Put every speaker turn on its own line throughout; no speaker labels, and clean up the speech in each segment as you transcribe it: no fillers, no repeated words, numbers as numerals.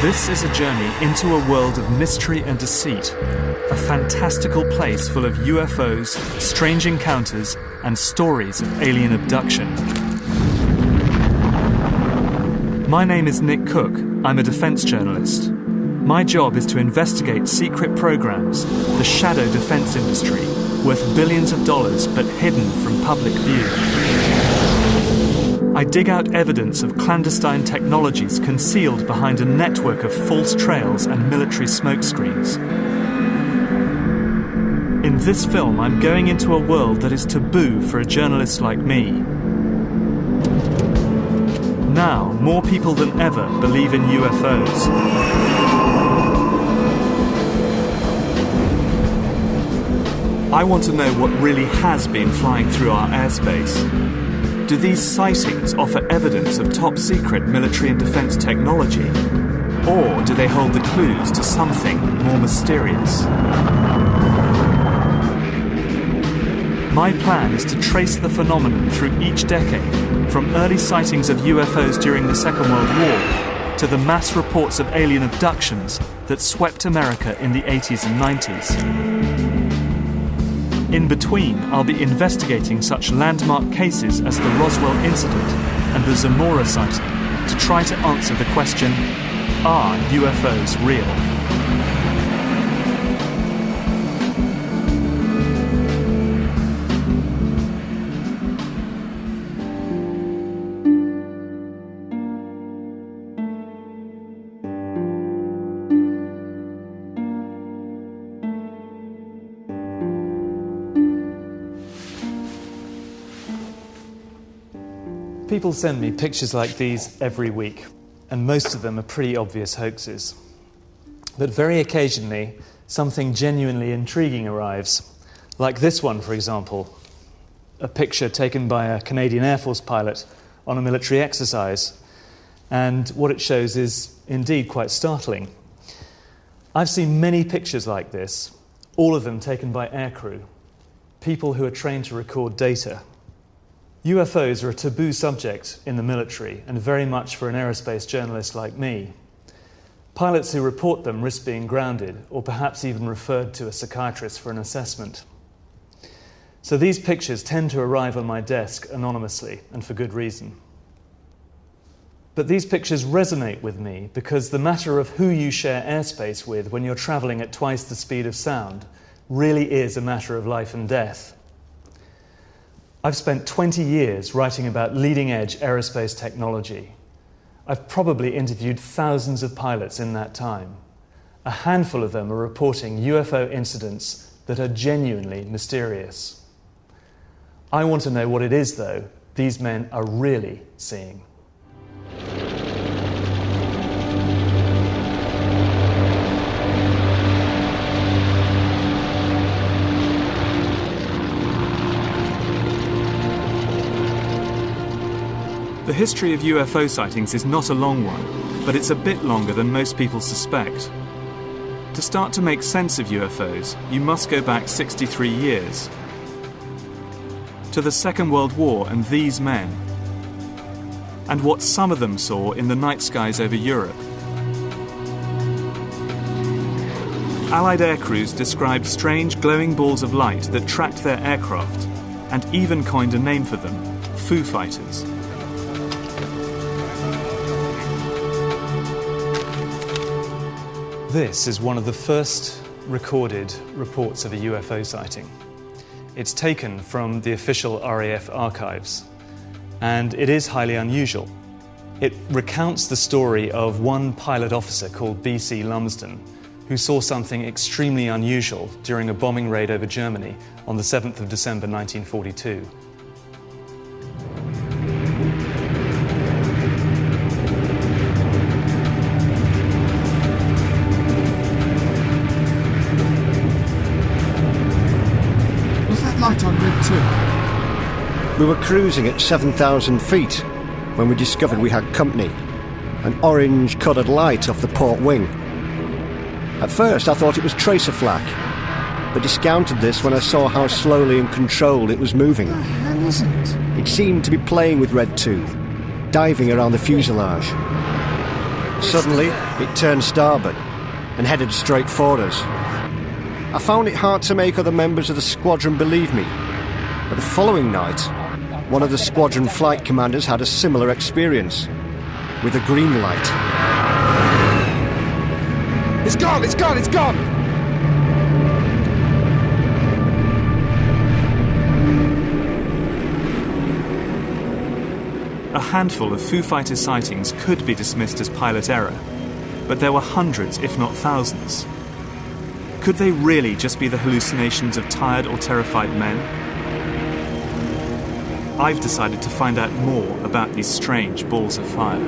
This is a journey into a world of mystery and deceit, a fantastical place full of UFOs, strange encounters, and stories of alien abduction. My name is Nick Cook. I'm a defense journalist. My job is to investigate secret programs, the shadow defense industry, worth billions of dollars but hidden from public view. I dig out evidence of clandestine technologies concealed behind a network of false trails and military smokescreens. In this film, I'm going into a world that is taboo for a journalist like me. Now, more people than ever believe in UFOs. I want to know what really has been flying through our airspace. Do these sightings offer evidence of top-secret military and defense technology? Or do they hold the clues to something more mysterious? My plan is to trace the phenomenon through each decade, from early sightings of UFOs during the Second World War to the mass reports of alien abductions that swept America in the 80s and 90s. In between, I'll be investigating such landmark cases as the Roswell incident and the Zamora sighting to try to answer the question, are UFOs real? People send me pictures like these every week, and most of them are pretty obvious hoaxes. But very occasionally, something genuinely intriguing arrives, like this one, for example, a picture taken by a Canadian Air Force pilot on a military exercise, and what it shows is indeed quite startling. I've seen many pictures like this, all of them taken by aircrew, people who are trained to record data. UFOs are a taboo subject in the military, and very much for an aerospace journalist like me. Pilots who report them risk being grounded, or perhaps even referred to a psychiatrist for an assessment. So these pictures tend to arrive on my desk anonymously, and for good reason. But these pictures resonate with me because the matter of who you share airspace with when you're traveling at twice the speed of sound really is a matter of life and death. I've spent 20 years writing about leading-edge aerospace technology. I've probably interviewed thousands of pilots in that time. A handful of them are reporting UFO incidents that are genuinely mysterious. I want to know what it is, though, these men are really seeing. The history of UFO sightings is not a long one, but it's a bit longer than most people suspect. To start to make sense of UFOs, you must go back 63 years. To the Second World War and these men, and what some of them saw in the night skies over Europe. Allied aircrews described strange glowing balls of light that tracked their aircraft, and even coined a name for them, Foo Fighters. This is one of the first recorded reports of a UFO sighting. It's taken from the official RAF archives, and it is highly unusual. It recounts the story of one pilot officer called B.C. Lumsden, who saw something extremely unusual during a bombing raid over Germany on the 7th of December 1942.
On Red 2.
We were cruising at 7,000 feet when we discovered we had company, an orange-coloured light off the port wing. At first I thought it was tracer flak, but discounted this when I saw how slowly and controlled it was moving.
What the hell is it?
It seemed to be playing with Red 2, diving around the fuselage. Suddenly, it turned starboard and headed straight for us. I found it hard to make other members of the squadron believe me, but the following night, one of the squadron flight commanders had a similar experience, with a green light.
It's gone! It's gone! It's gone!
A handful of Foo Fighters sightings could be dismissed as pilot error, but there were hundreds, if not thousands. Could they really just be the hallucinations of tired or terrified men? I've decided to find out more about these strange balls of fire.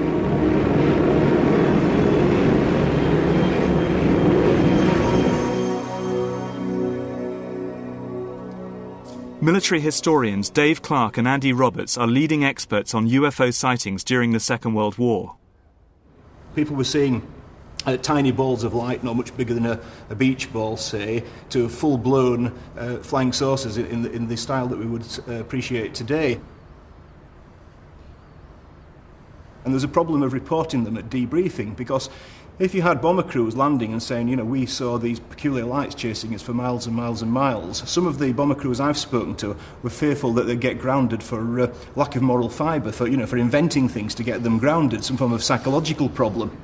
Military historians Dave Clark and Andy Roberts are leading experts on UFO sightings during the Second World War.
People were seeing tiny balls of light, not much bigger than a beach ball, say, to full-blown flying saucers in the style that we would appreciate today. And there's a problem of reporting them at debriefing, because if you had bomber crews landing and saying, you know, we saw these peculiar lights chasing us for miles and miles and miles, some of the bomber crews I've spoken to were fearful that they'd get grounded for lack of moral fibre, for inventing things to get them grounded, some form of psychological problem.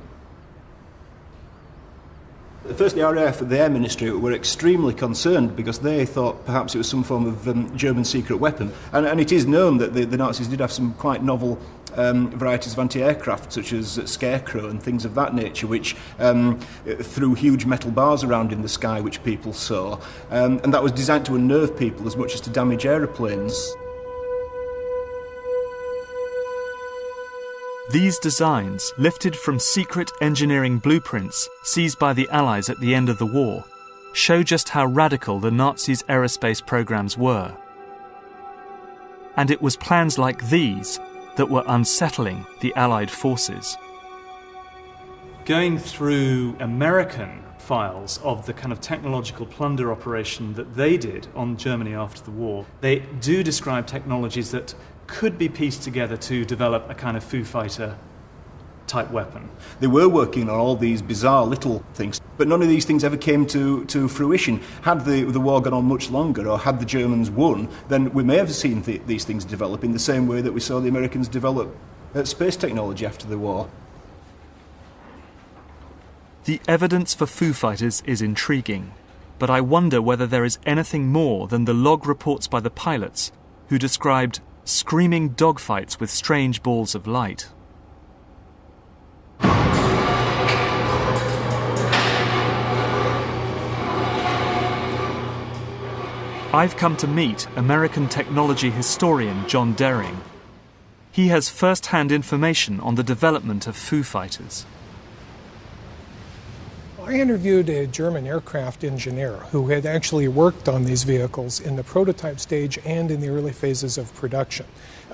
First, the RAF and the Air Ministry were extremely concerned because they thought perhaps it was some form of German secret weapon. And it is known that the Nazis did have some quite novel varieties of anti-aircraft, such as Scarecrow and things of that nature, which threw huge metal bars around in the sky, which people saw. And that was designed to unnerve people as much as to damage aeroplanes.
These designs, lifted from secret engineering blueprints seized by the Allies at the end of the war, show just how radical the Nazis' aerospace programs were. And it was plans like these that were unsettling the Allied forces. Going through American files of the kind of technological plunder operation that they did on Germany after the war, they do describe technologies that could be pieced together to develop a kind of Foo Fighter type weapon.
They were working on all these bizarre little things, but none of these things ever came to fruition. Had the war gone on much longer, or had the Germans won, then we may have seen these things develop in the same way that we saw the Americans develop space technology after the war.
The evidence for Foo Fighters is intriguing, but I wonder whether there is anything more than the log reports by the pilots who described screaming dogfights with strange balls of light. I've come to meet American technology historian John Dering. He has first-hand information on the development of Foo Fighters.
I interviewed a German aircraft engineer who had actually worked on these vehicles in the prototype stage and in the early phases of production.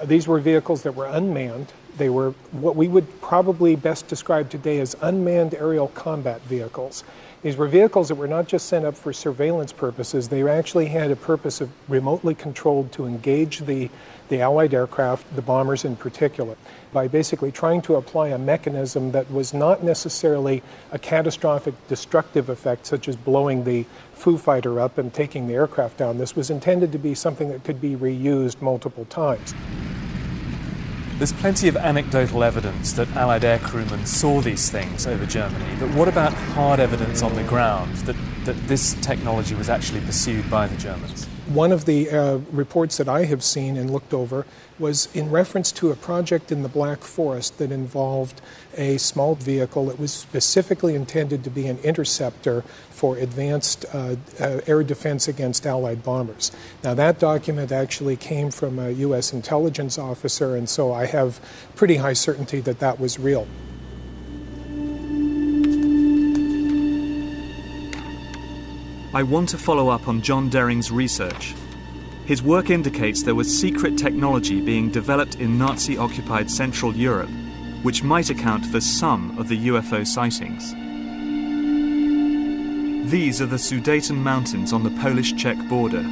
These were vehicles that were unmanned. They were what we would probably best describe today as unmanned aerial combat vehicles. These were vehicles that were not just sent up for surveillance purposes. They actually had a purpose of remotely controlled to engage the Allied aircraft, the bombers in particular, by basically trying to apply a mechanism that was not necessarily a catastrophic destructive effect, such as blowing the Foo Fighter up and taking the aircraft down. This was intended to be something that could be reused multiple times.
There's plenty of anecdotal evidence that Allied air crewmen saw these things over Germany, but what about hard evidence on the ground that this technology was actually pursued by the Germans?
One of the reports that I have seen and looked over was in reference to a project in the Black Forest that involved a small vehicle that was specifically intended to be an interceptor for advanced air defense against Allied bombers. Now, that document actually came from a U.S. intelligence officer, and so I have pretty high certainty that that was real.
I want to follow up on John Dering's research. His work indicates there was secret technology being developed in Nazi-occupied Central Europe, which might account for some of the UFO sightings. These are the Sudeten Mountains on the Polish-Czech border.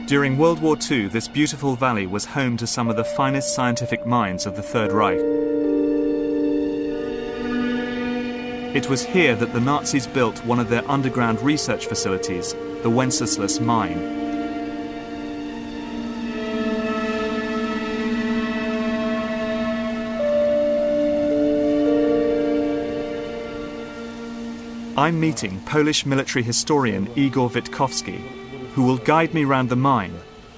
During World War II, this beautiful valley was home to some of the finest scientific minds of the Third Reich. It was here that the Nazis built one of their underground research facilities, the Wenceslas mine. I'm meeting Polish military historian Igor Witkowski, who will guide me round the mine,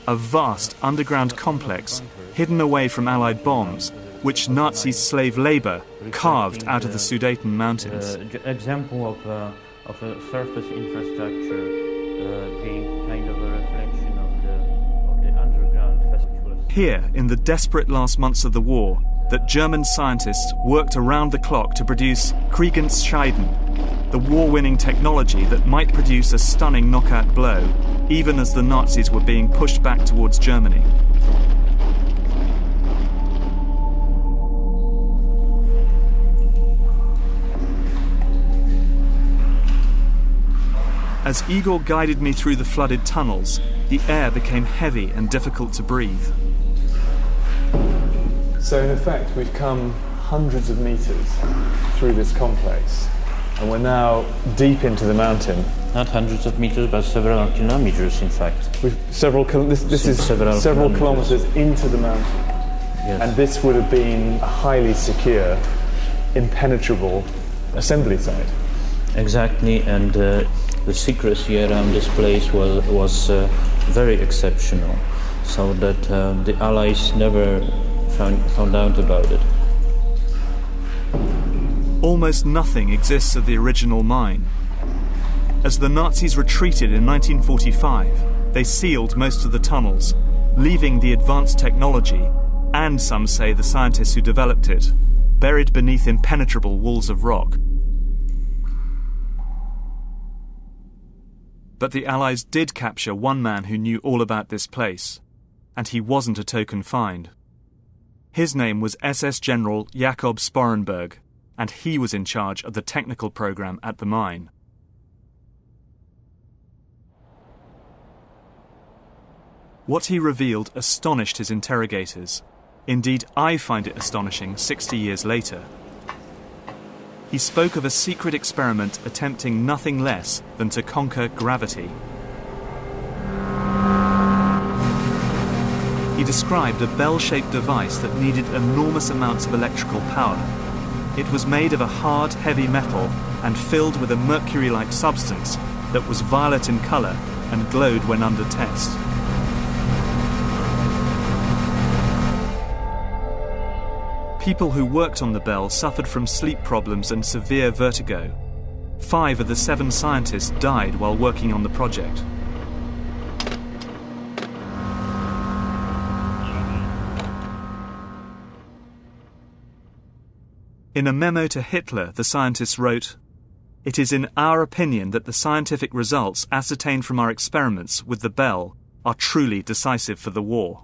a vast underground complex hidden away from Allied bombs, which Nazi slave labour carved out of the Sudeten mountains.
Example of a surface infrastructure being kind of a reflection of the underground festivals.
Here, in the desperate last months of the war, that German scientists worked around the clock to produce Kriegensscheiden, the war-winning technology that might produce a stunning knockout blow, even as the Nazis were being pushed back towards Germany. As Igor guided me through the flooded tunnels, the air became heavy and difficult to breathe. So in effect, we've come hundreds of meters through this complex, and we're now deep into the mountain.
Not hundreds of meters, but several kilometers, in fact.
This is several kilometers into the mountain.
Yes.
And this would have been a highly secure, impenetrable assembly site.
Exactly, and the secrecy around this place was very exceptional, so that the Allies never found out about it.
Almost nothing exists of the original mine. As the Nazis retreated in 1945, they sealed most of the tunnels, leaving the advanced technology, and some say the scientists who developed it, buried beneath impenetrable walls of rock. But the Allies did capture one man who knew all about this place, and he wasn't a token find. His name was SS General Jakob Sporenberg, and he was in charge of the technical program at the mine. What he revealed astonished his interrogators. Indeed, I find it astonishing 60 years later. He spoke of a secret experiment attempting nothing less than to conquer gravity. He described a bell-shaped device that needed enormous amounts of electrical power. It was made of a hard, heavy metal and filled with a mercury-like substance that was violet in colour and glowed when under test. People who worked on the bell suffered from sleep problems and severe vertigo. 5 of the 7 scientists died while working on the project. In a memo to Hitler, the scientists wrote, "It is in our opinion that the scientific results ascertained from our experiments with the bell are truly decisive for the war."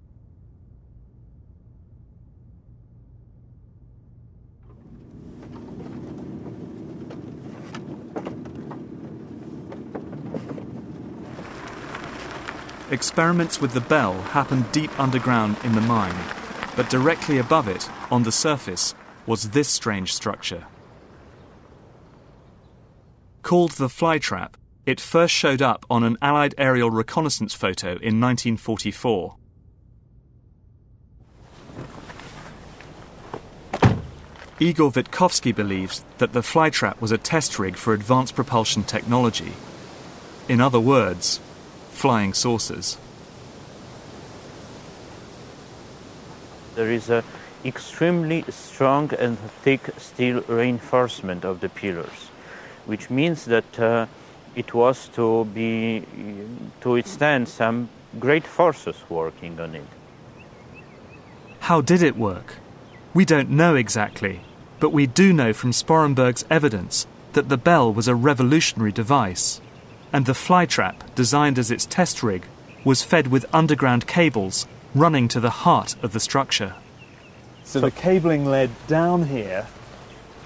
Experiments with the bell happened deep underground in the mine, but directly above it, on the surface, was this strange structure. Called the flytrap, it first showed up on an Allied aerial reconnaissance photo in 1944. Igor Witkowski believes that the flytrap was a test rig for advanced propulsion technology. In other words, flying saucers.
There is a extremely strong and thick steel reinforcement of the pillars, which means that it was to withstand some great forces working on it.
How did it work? We don't know exactly, but we do know from Sporenberg's evidence that the bell was a revolutionary device, and the flytrap, designed as its test rig, was fed with underground cables running to the heart of the structure. So the cabling led down here,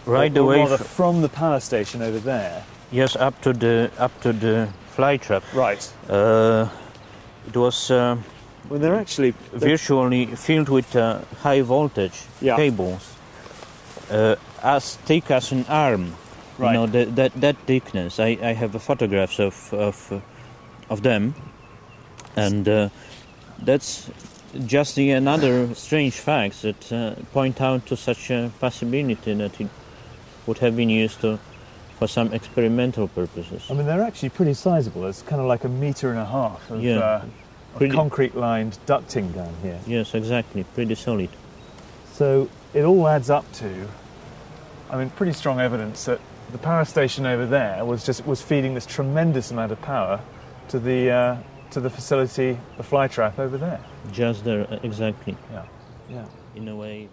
right away
from the power station over there.
Yes, up to the flytrap.
Right.
It was
well, they're actually
virtually filled with high voltage cables, as thick as an arm.
Right.
You know, that thickness. I have photographs of them, and that's just another strange fact that point out to such a possibility that it would have been used for some experimental purposes.
I mean, they're actually pretty sizable. It's kind of like 1.5 meters of concrete-lined ducting down here.
Yes, exactly. Pretty solid.
So it all adds up to, I mean, pretty strong evidence that the power station over there was feeding this tremendous amount of power to the facility, the fly trap over there.
Just there, exactly.
Yeah.
In a way,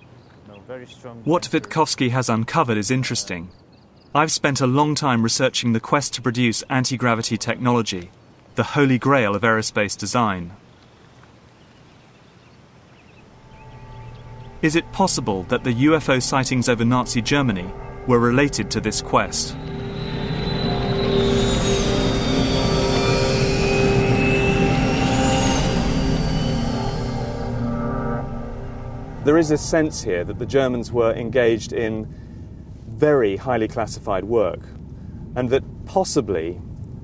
very strong.
What Witkowski has uncovered is interesting. I've spent a long time researching the quest to produce anti-gravity technology, the holy grail of aerospace design. Is it possible that the UFO sightings over Nazi Germany were related to this quest?
There is a sense here that the Germans were engaged in very highly classified work, and that possibly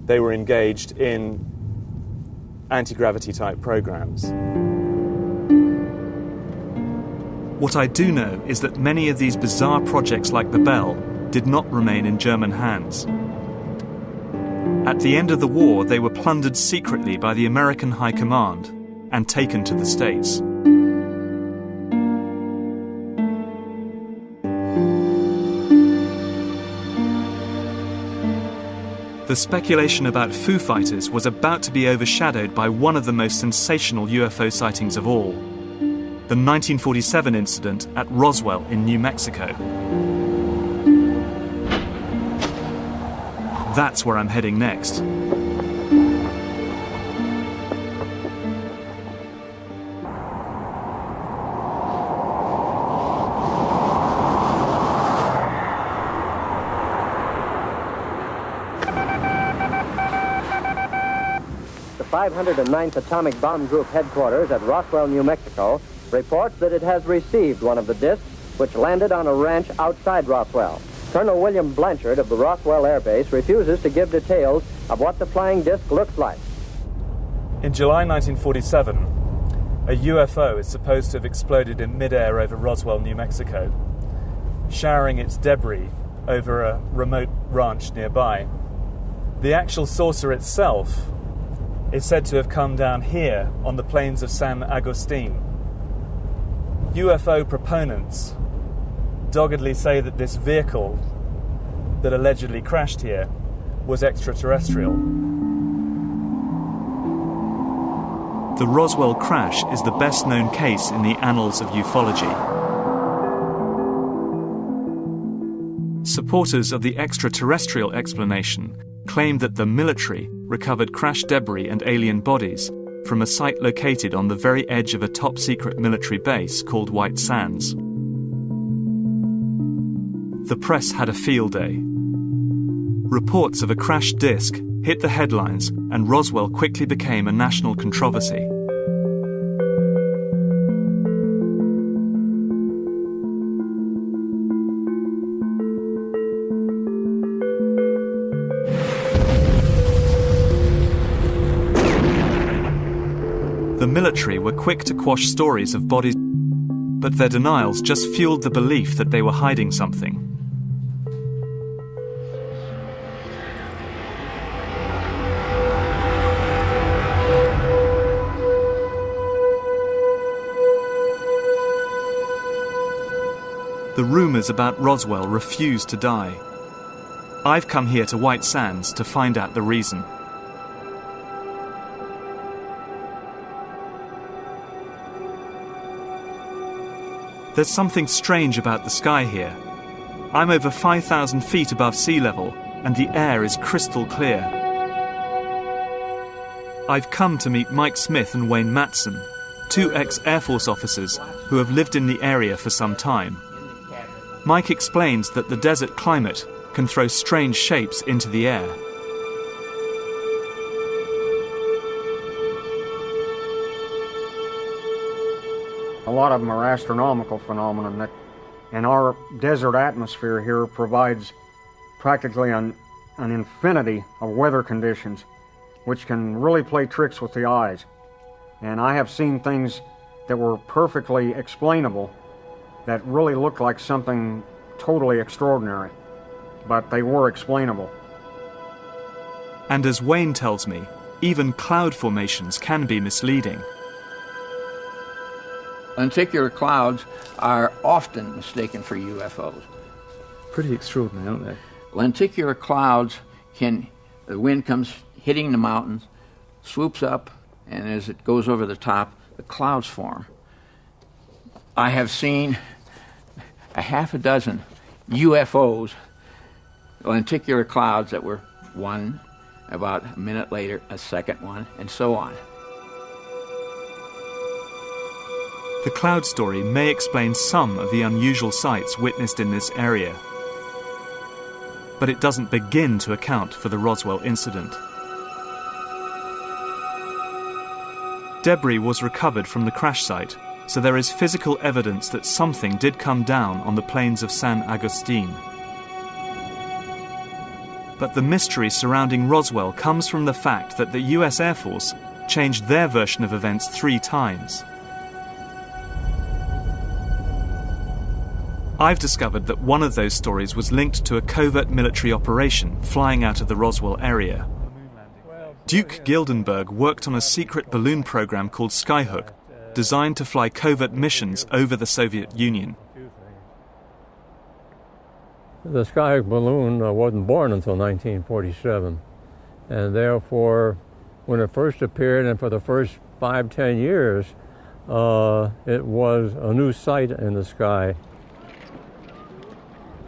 they were engaged in anti-gravity type programs.
What I do know is that many of these bizarre projects like the Bell did not remain in German hands. At the end of the war, they were plundered secretly by the American High Command and taken to the States. The speculation about Foo Fighters was about to be overshadowed by one of the most sensational UFO sightings of all, the 1947 incident at Roswell in New Mexico. That's where I'm heading next.
The 509th Atomic Bomb Group headquarters at Roswell, New Mexico, reports that it has received one of the discs which landed on a ranch outside Roswell. Colonel William Blanchard of the Roswell Air Base refuses to give details of what the flying disc looks like.
In July 1947, a UFO is supposed to have exploded in midair over Roswell, New Mexico, showering its debris over a remote ranch nearby. The actual saucer itself is said to have come down here on the plains of San Agustin. UFO proponents doggedly say that this vehicle that allegedly crashed here was extraterrestrial.
The Roswell crash is the best-known case in the annals of ufology. Supporters of the extraterrestrial explanation claim that the military recovered crash debris and alien bodies from a site located on the very edge of a top-secret military base called White Sands. The press had a field day. Reports of a crashed disc hit the headlines, and Roswell quickly became a national controversy. The military were quick to quash stories of bodies, but their denials just fueled the belief that they were hiding something. The rumors about Roswell refused to die. I've come here to White Sands to find out the reason. There's something strange about the sky here. I'm over 5,000 feet above sea level, and the air is crystal clear. I've come to meet Mike Smith and Wayne Matson, two ex-Air Force officers who have lived in the area for some time. Mike explains that the desert climate can throw strange shapes into the air.
A lot of them are astronomical phenomena, and our desert atmosphere here provides practically an infinity of weather conditions which can really play tricks with the eyes. And I have seen things that were perfectly explainable that really looked like something totally extraordinary, but they were explainable.
And as Wayne tells me, even cloud formations can be misleading.
Lenticular clouds are often mistaken for UFOs.
Pretty extraordinary, aren't they?
Lenticular clouds the wind comes hitting the mountains, swoops up, and as it goes over the top, the clouds form. I have seen a half a dozen UFOs, lenticular clouds that were one, about a minute later, a second one, and so on.
The cloud story may explain some of the unusual sights witnessed in this area, but it doesn't begin to account for the Roswell incident. Debris was recovered from the crash site, so there is physical evidence that something did come down on the plains of San Agustin. But the mystery surrounding Roswell comes from the fact that the US Air Force changed their version of events 3 times. I've discovered that one of those stories was linked to a covert military operation flying out of the Roswell area. Duke Gildenberg worked on a secret balloon program called Skyhook, designed to fly covert missions over the Soviet Union.
The Skyhook balloon wasn't born until 1947, and therefore, when it first appeared and for the first 5-10 years, it was a new sight in the sky.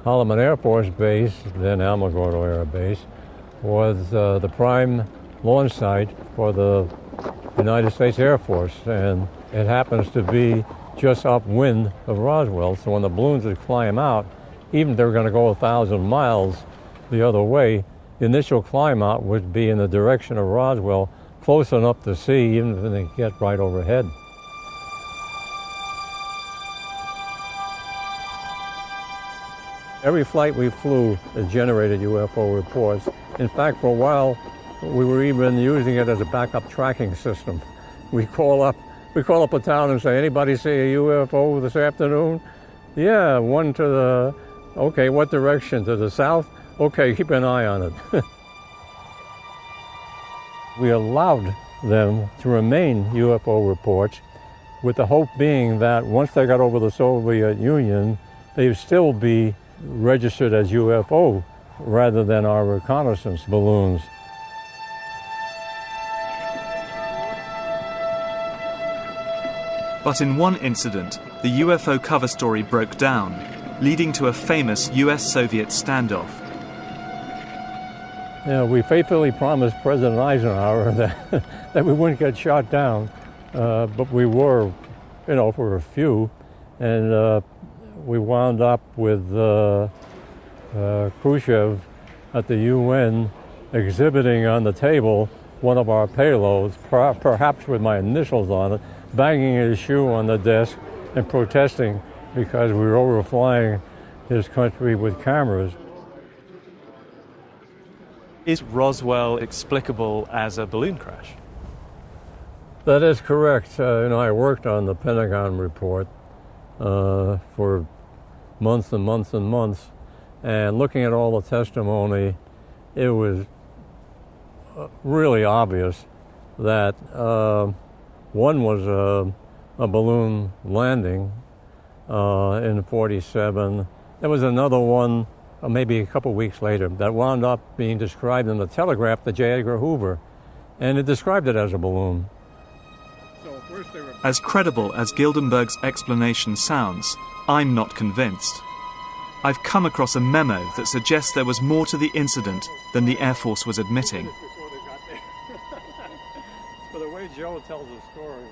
Holloman Air Force Base, then Alamogordo Air Base, was the prime launch site for the United States Air Force, and it happens to be just upwind of Roswell, so when the balloons would climb out, even if they were going to go 1,000 miles the other way, the initial climb out would be in the direction of Roswell, close enough to see, even if they get right overhead. Every flight we flew generated UFO reports. In fact, for a while, we were even using it as a backup tracking system. We call up a town and say, anybody see a UFO this afternoon? Yeah, one to the, okay, what direction? To the south? Okay, keep an eye on it. We allowed them to remain UFO reports with the hope being that once they got over the Soviet Union, they'd still be registered as UFO rather than our reconnaissance balloons.
But in one incident, the UFO cover story broke down, leading to a famous US-Soviet standoff.
Yeah, we faithfully promised President Eisenhower that we wouldn't get shot down, but we were, for a few, and we wound up with Khrushchev at the UN exhibiting on the table one of our payloads, perhaps with my initials on it, banging his shoe on the desk and protesting because we were overflying his country with cameras.
Is Roswell explicable as a balloon crash?
That is correct. I worked on the Pentagon report for months and months and months, and looking at all the testimony, it was really obvious that one was a balloon landing in 47. There was another one maybe a couple weeks later that wound up being described in the Telegraph to J. Edgar Hoover, and it described it as a balloon.
As credible as Gildenberg's explanation sounds, I'm not convinced. I've come across a memo that suggests there was more to the incident than the Air Force was admitting.
For the way Joe tells the story.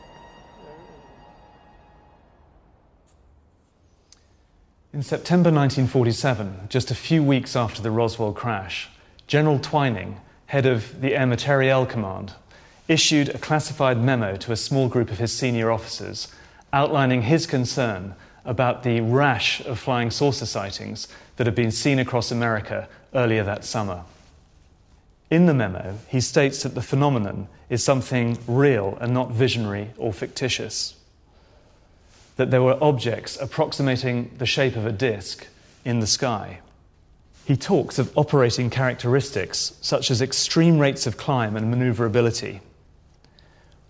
In September 1947, just a few weeks after the Roswell crash, General Twining, head of the Air Materiel Command, issued a classified memo to a small group of his senior officers outlining his concern about the rash of flying saucer sightings that had been seen across America earlier that summer. In the memo, he states that the phenomenon is something real and not visionary or fictitious, that there were objects approximating the shape of a disc in the sky. He talks of operating characteristics such as extreme rates of climb and maneuverability.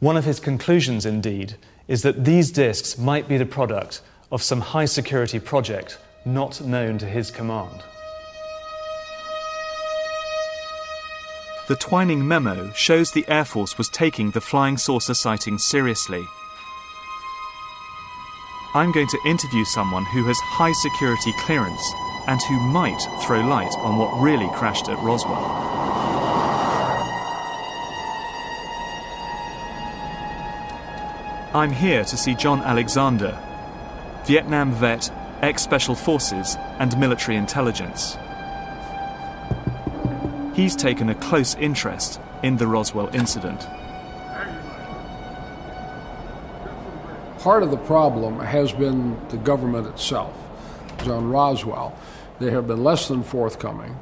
One of his conclusions, indeed, is that these discs might be the product of some high-security project not known to his command.
The Twining memo shows the Air Force was taking the flying saucer sighting seriously. I'm going to interview someone who has high security clearance and who might throw light on what really crashed at Roswell. I'm here to see John Alexander, Vietnam vet, ex-Special Forces and military intelligence. He's taken a close interest in the Roswell incident.
Part of the problem has been the government itself. On Roswell, they have been less than forthcoming.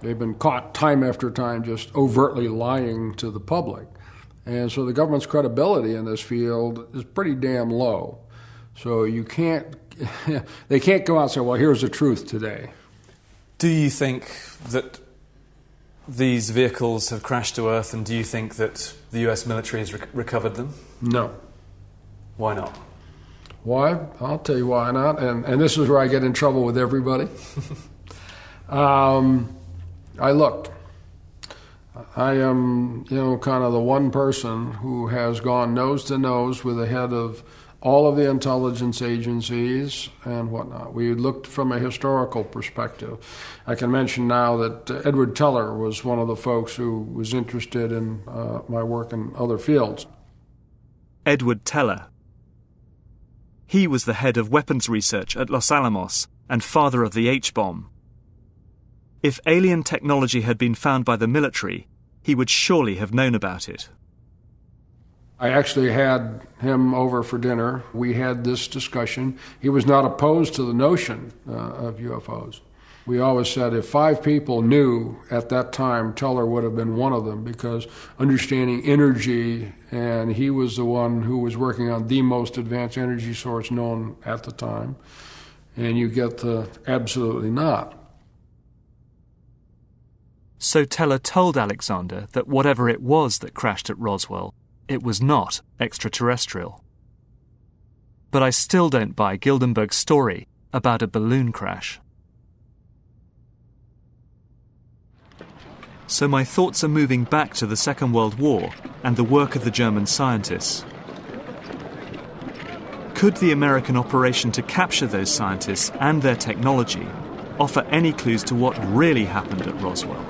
They've been caught time after time just overtly lying to the public. And so the government's credibility in this field is pretty damn low. So you can't, they can't go out and say, well, here's the truth today.
Do you think that these vehicles have crashed to Earth, and do you think that the US military has recovered them?
No.
Why not?
Why? I'll tell you why not, and this is where I get in trouble with everybody. I looked. I am, kind of the one person who has gone nose to nose with the head of all of the intelligence agencies and whatnot. We looked from a historical perspective. I can mention now that Edward Teller was one of the folks who was interested in my work in other fields.
Edward Teller. He was the head of weapons research at Los Alamos and father of the H-bomb. If alien technology had been found by the military, he would surely have known about it.
I actually had him over for dinner. We had this discussion. He was not opposed to the notion of UFOs. We always said if 5 people knew at that time, Teller would have been one of them, because understanding energy, and he was the one who was working on the most advanced energy source known at the time, and you get the absolutely not.
So Teller told Alexander that whatever it was that crashed at Roswell, it was not extraterrestrial. But I still don't buy Gildenberg's story about a balloon crash. So my thoughts are moving back to the Second World War and the work of the German scientists. Could the American operation to capture those scientists and their technology offer any clues to what really happened at Roswell?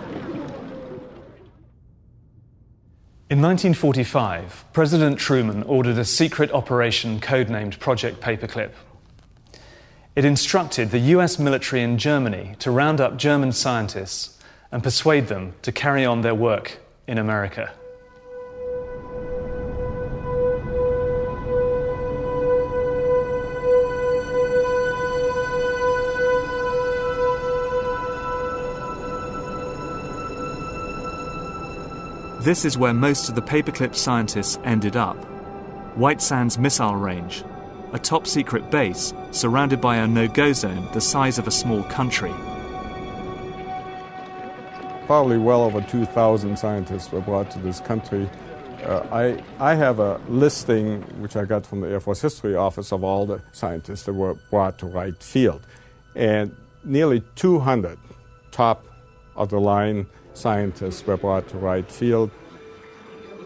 In 1945, President Truman ordered a secret operation codenamed Project Paperclip. It instructed the US military in Germany to round up German scientists and persuade them to carry on their work in America.
This is where most of the paperclip scientists ended up. White Sands Missile Range, a top-secret base surrounded by a no-go zone the size of a small country.
Probably well over 2,000 scientists were brought to this country. I have a listing, which I got from the Air Force History Office, of all the scientists that were brought to Wright Field. And nearly 200 top-of-the-line scientists were brought to Wright Field.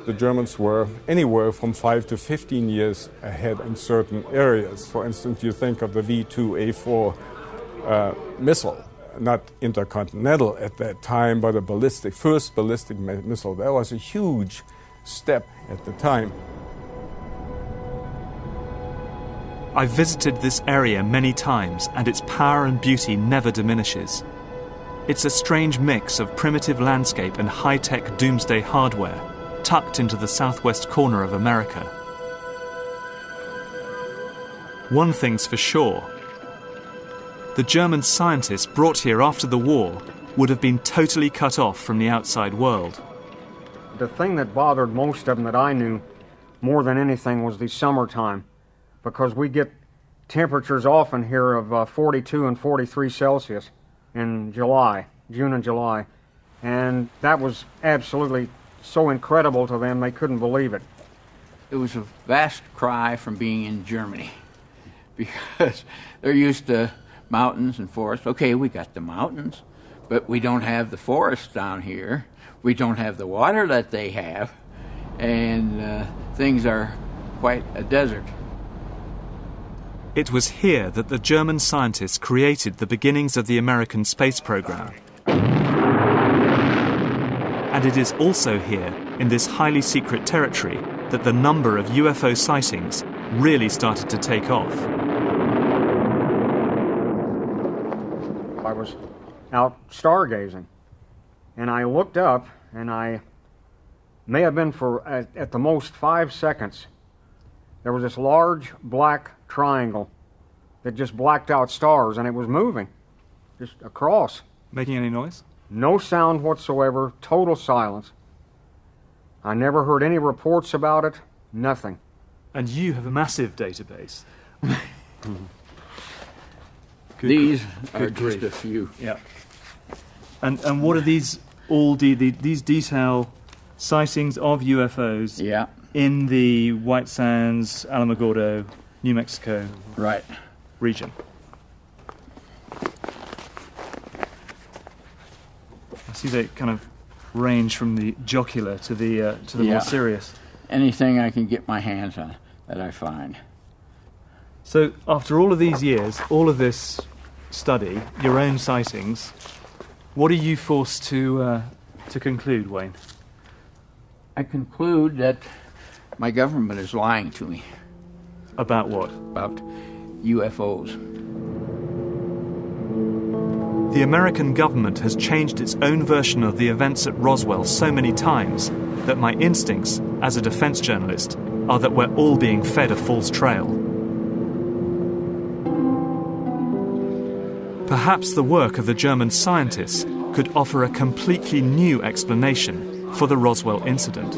The Germans were anywhere from 5 to 15 years ahead in certain areas. For instance, you think of the V-2A4 missile, not intercontinental at that time, but a first ballistic missile. That was a huge step at the time.
I've visited this area many times, and its power and beauty never diminishes. It's a strange mix of primitive landscape and high-tech doomsday hardware, tucked into the southwest corner of America. One thing's for sure. The German scientists brought here after the war would have been totally cut off from the outside world.
The thing that bothered most of them that I knew more than anything was the summertime, because we get temperatures often here of 42 and 43 Celsius in June and July, and that was absolutely so incredible to them they couldn't believe it.
It was a vast cry from being in Germany, because they're used to mountains and forests. Okay, we got the mountains, but we don't have the forests down here. We don't have the water that they have, and things are quite a desert.
It was here that the German scientists created the beginnings of the American space program. And it is also here, in this highly secret territory, that the number of UFO sightings really started to take off.
I was out stargazing, and I looked up, and I may have been for at the most 5 seconds. There was this large black triangle that just blacked out stars, and it was moving just across.
Making any noise?
No sound whatsoever, total silence. I never heard any reports about it, nothing.
And you have a massive database.
These are just a few.
Yeah. And what are these all these detail sightings of UFOs in the White Sands, Alamogordo, New Mexico region? I see they kind of range from the jocular to the more serious.
Anything I can get my hands on that I find.
So after all of these years, all of this study, your own sightings, what are you forced to conclude, Wayne?
I conclude that my government is lying to me.
About what?
About UFOs.
The American government has changed its own version of the events at Roswell so many times that my instincts, as a defense journalist, are that we're all being fed a false trail. Perhaps the work of the German scientists could offer a completely new explanation for the Roswell incident.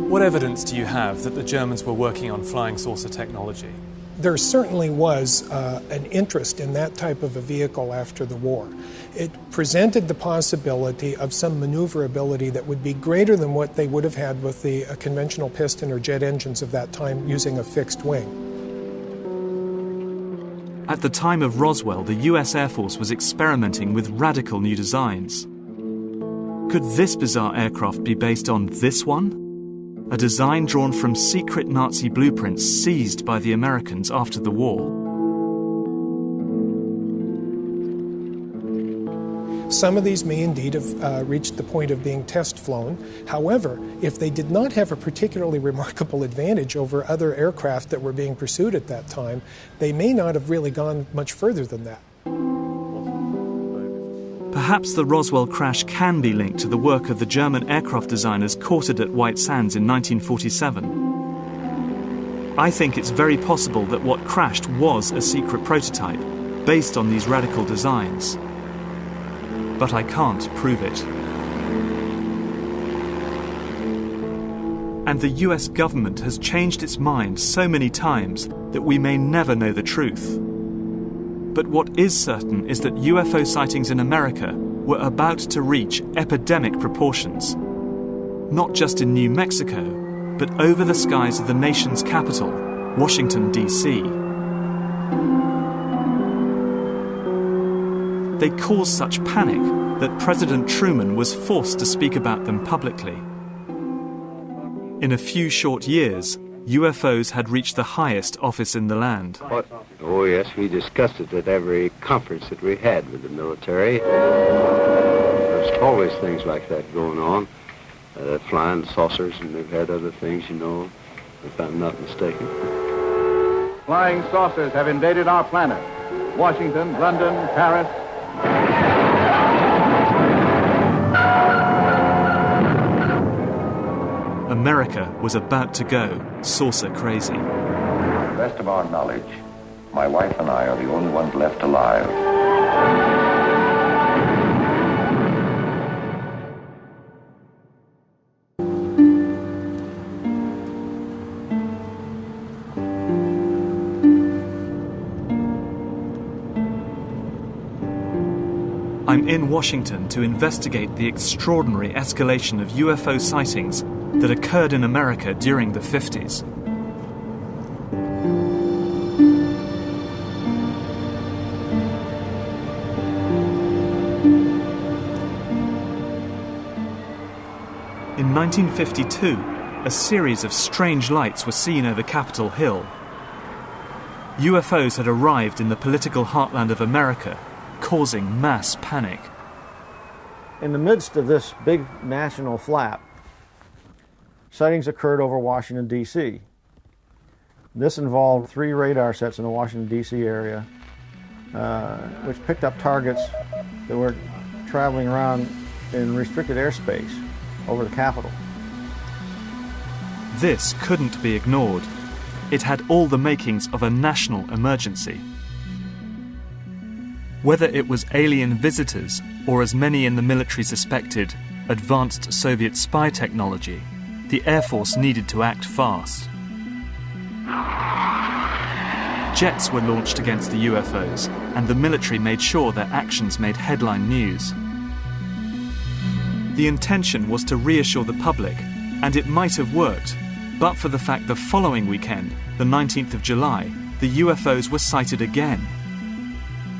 What evidence do you have that the Germans were working on flying saucer technology?
There certainly was an interest in that type of a vehicle after the war. It presented the possibility of some maneuverability that would be greater than what they would have had with the conventional piston or jet engines of that time using a fixed wing.
At the time of Roswell, the US Air Force was experimenting with radical new designs. Could this bizarre aircraft be based on this one? A design drawn from secret Nazi blueprints seized by the Americans after the war.
Some of these may indeed have reached the point of being test flown. However, if they did not have a particularly remarkable advantage over other aircraft that were being pursued at that time, they may not have really gone much further than that.
Perhaps the Roswell crash can be linked to the work of the German aircraft designers quartered at White Sands in 1947. I think it's very possible that what crashed was a secret prototype based on these radical designs. But I can't prove it. And the US government has changed its mind so many times that we may never know the truth. But what is certain is that UFO sightings in America were about to reach epidemic proportions. Not just in New Mexico, but over the skies of the nation's capital, Washington, D.C. They caused such panic that President Truman was forced to speak about them publicly. In a few short years, UFOs had reached the highest office in the land.
Oh, yes, we discussed it at every conference that we had with the military. There's always things like that going on. Flying saucers, and they've had other things, you know, if I'm not mistaken.
Flying saucers have invaded our planet. Washington, London, Paris.
America was about to go saucer crazy.
To the best of our knowledge, my wife and I are the only ones left alive.
I'm in Washington to investigate the extraordinary escalation of UFO sightings that occurred in America during the 50s. In 1952, a series of strange lights were seen over Capitol Hill. UFOs had arrived in the political heartland of America, causing mass panic.
In the midst of this big national flap, sightings occurred over Washington, D.C. This involved 3 radar sets in the Washington, D.C. area, which picked up targets that were traveling around in restricted airspace over the Capitol.
This couldn't be ignored. It had all the makings of a national emergency. Whether it was alien visitors or, as many in the military suspected, advanced Soviet spy technology, the Air Force needed to act fast. Jets were launched against the UFOs, and the military made sure their actions made headline news. The intention was to reassure the public, and it might have worked, but for the fact the following weekend, the 19th of July, the UFOs were sighted again.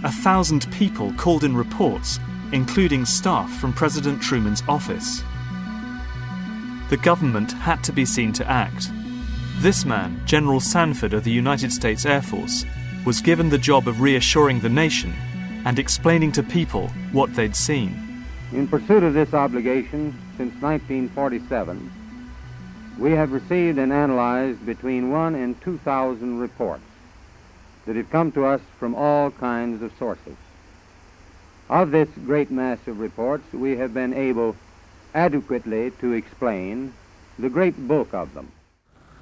1,000 people called in reports, including staff from President Truman's office. The government had to be seen to act. This man, General Sanford of the United States Air Force, was given the job of reassuring the nation and explaining to people what they'd seen.
In pursuit of this obligation, since 1947, we have received and analyzed between 1,000 and 2,000 reports that have come to us from all kinds of sources. Of this great mass of reports, we have been able adequately to explain the great bulk of them.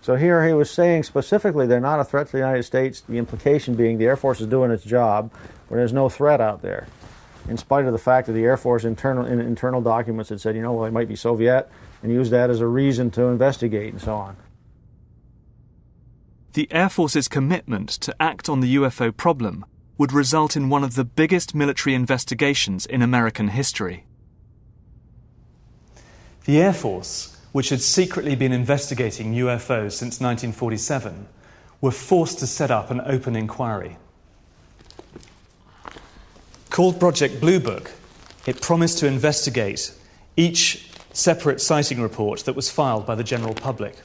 So here he was saying specifically they're not a threat to the United States, the implication being the Air Force is doing its job when there's no threat out there, in spite of the fact that the Air Force in internal documents had said, well, it might be Soviet, and used that as a reason to investigate and so on.
The Air Force's commitment to act on the UFO problem would result in one of the biggest military investigations in American history.
The Air Force, which had secretly been investigating UFOs since 1947, were forced to set up an open inquiry. Called Project Blue Book, it promised to investigate each separate sighting report that was filed by the general public.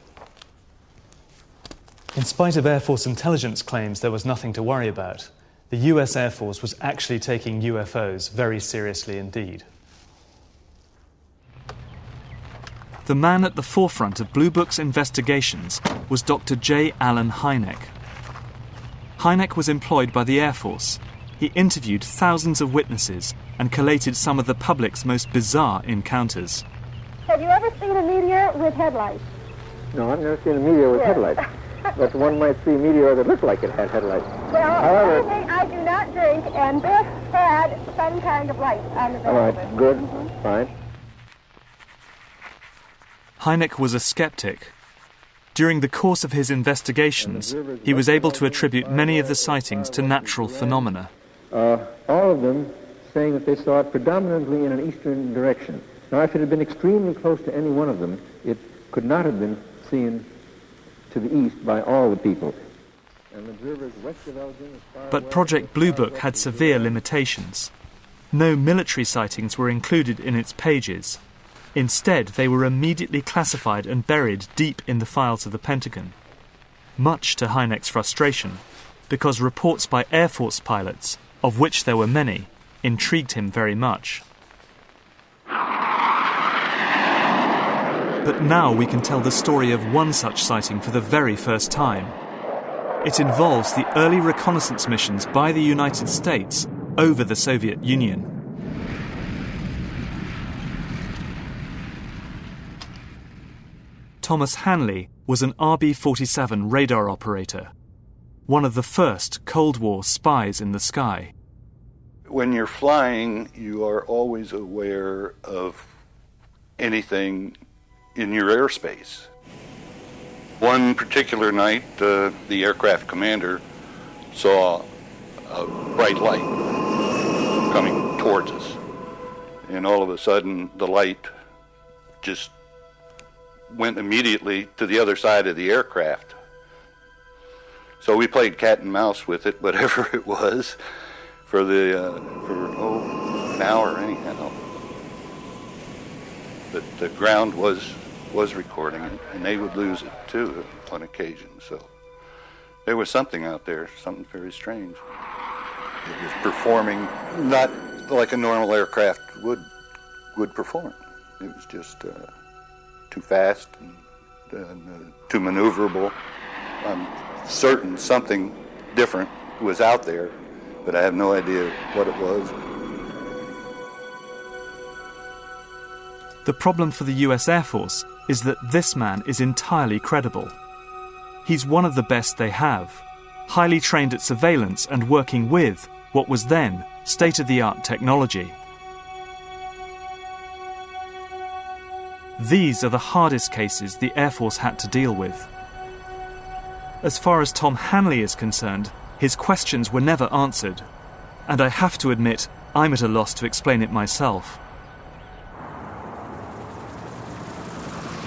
In spite of Air Force intelligence claims there was nothing to worry about, the US Air Force was actually taking UFOs very seriously indeed.
The man at the forefront of Blue Book's investigations was Dr. J. Allen Hynek. Hynek was employed by the Air Force. He interviewed thousands of witnesses and collated some of the public's most bizarre encounters.
Have you ever seen a meteor with headlights?
No, I've never seen a meteor with headlights. But one might see a meteor that looked like it had headlights.
Well,
however,
I do not drink, and this had some kind of light on the back.
All right,
of it.
good, fine.
Hynek was a skeptic. During the course of his investigations, he was able to attribute many of the sightings to natural phenomena.
All of them saying that they saw it predominantly in an eastern direction. Now, if it had been extremely close to any one of them, it could not have been seen to the east by all the people. And observers west of Elgin as far
But Project Blue Book had severe limitations. No military sightings were included in its pages. Instead, they were immediately classified and buried deep in the files of the Pentagon. Much to Hynek's frustration, because reports by Air Force pilots, of which there were many, intrigued him very much. But now we can tell the story of one such sighting for the very first time. It involves the early reconnaissance missions by the United States over the Soviet Union. Thomas Hanley was an RB-47 radar operator, one of the first Cold War spies in the sky.
When you're flying, you are always aware of anything in your airspace. One particular night, the aircraft commander saw a bright light coming towards us. And all of a sudden, the light just went immediately to the other side of the aircraft. So we played cat and mouse with it, whatever it was, for an hour anyhow. But the ground was recording it, and they would lose it too on occasion. So there was something out there, something very strange. It was performing not like a normal aircraft would perform. It was just too fast and too maneuverable. I'm certain something different was out there, but I have no idea what it was.
The problem for the US Air Force is that this man is entirely credible. He's one of the best they have, highly trained at surveillance and working with what was then state-of-the-art technology. These are the hardest cases the Air Force had to deal with. As far as Tom Hanley is concerned, his questions were never answered, and I have to admit I'm at a loss to explain it myself.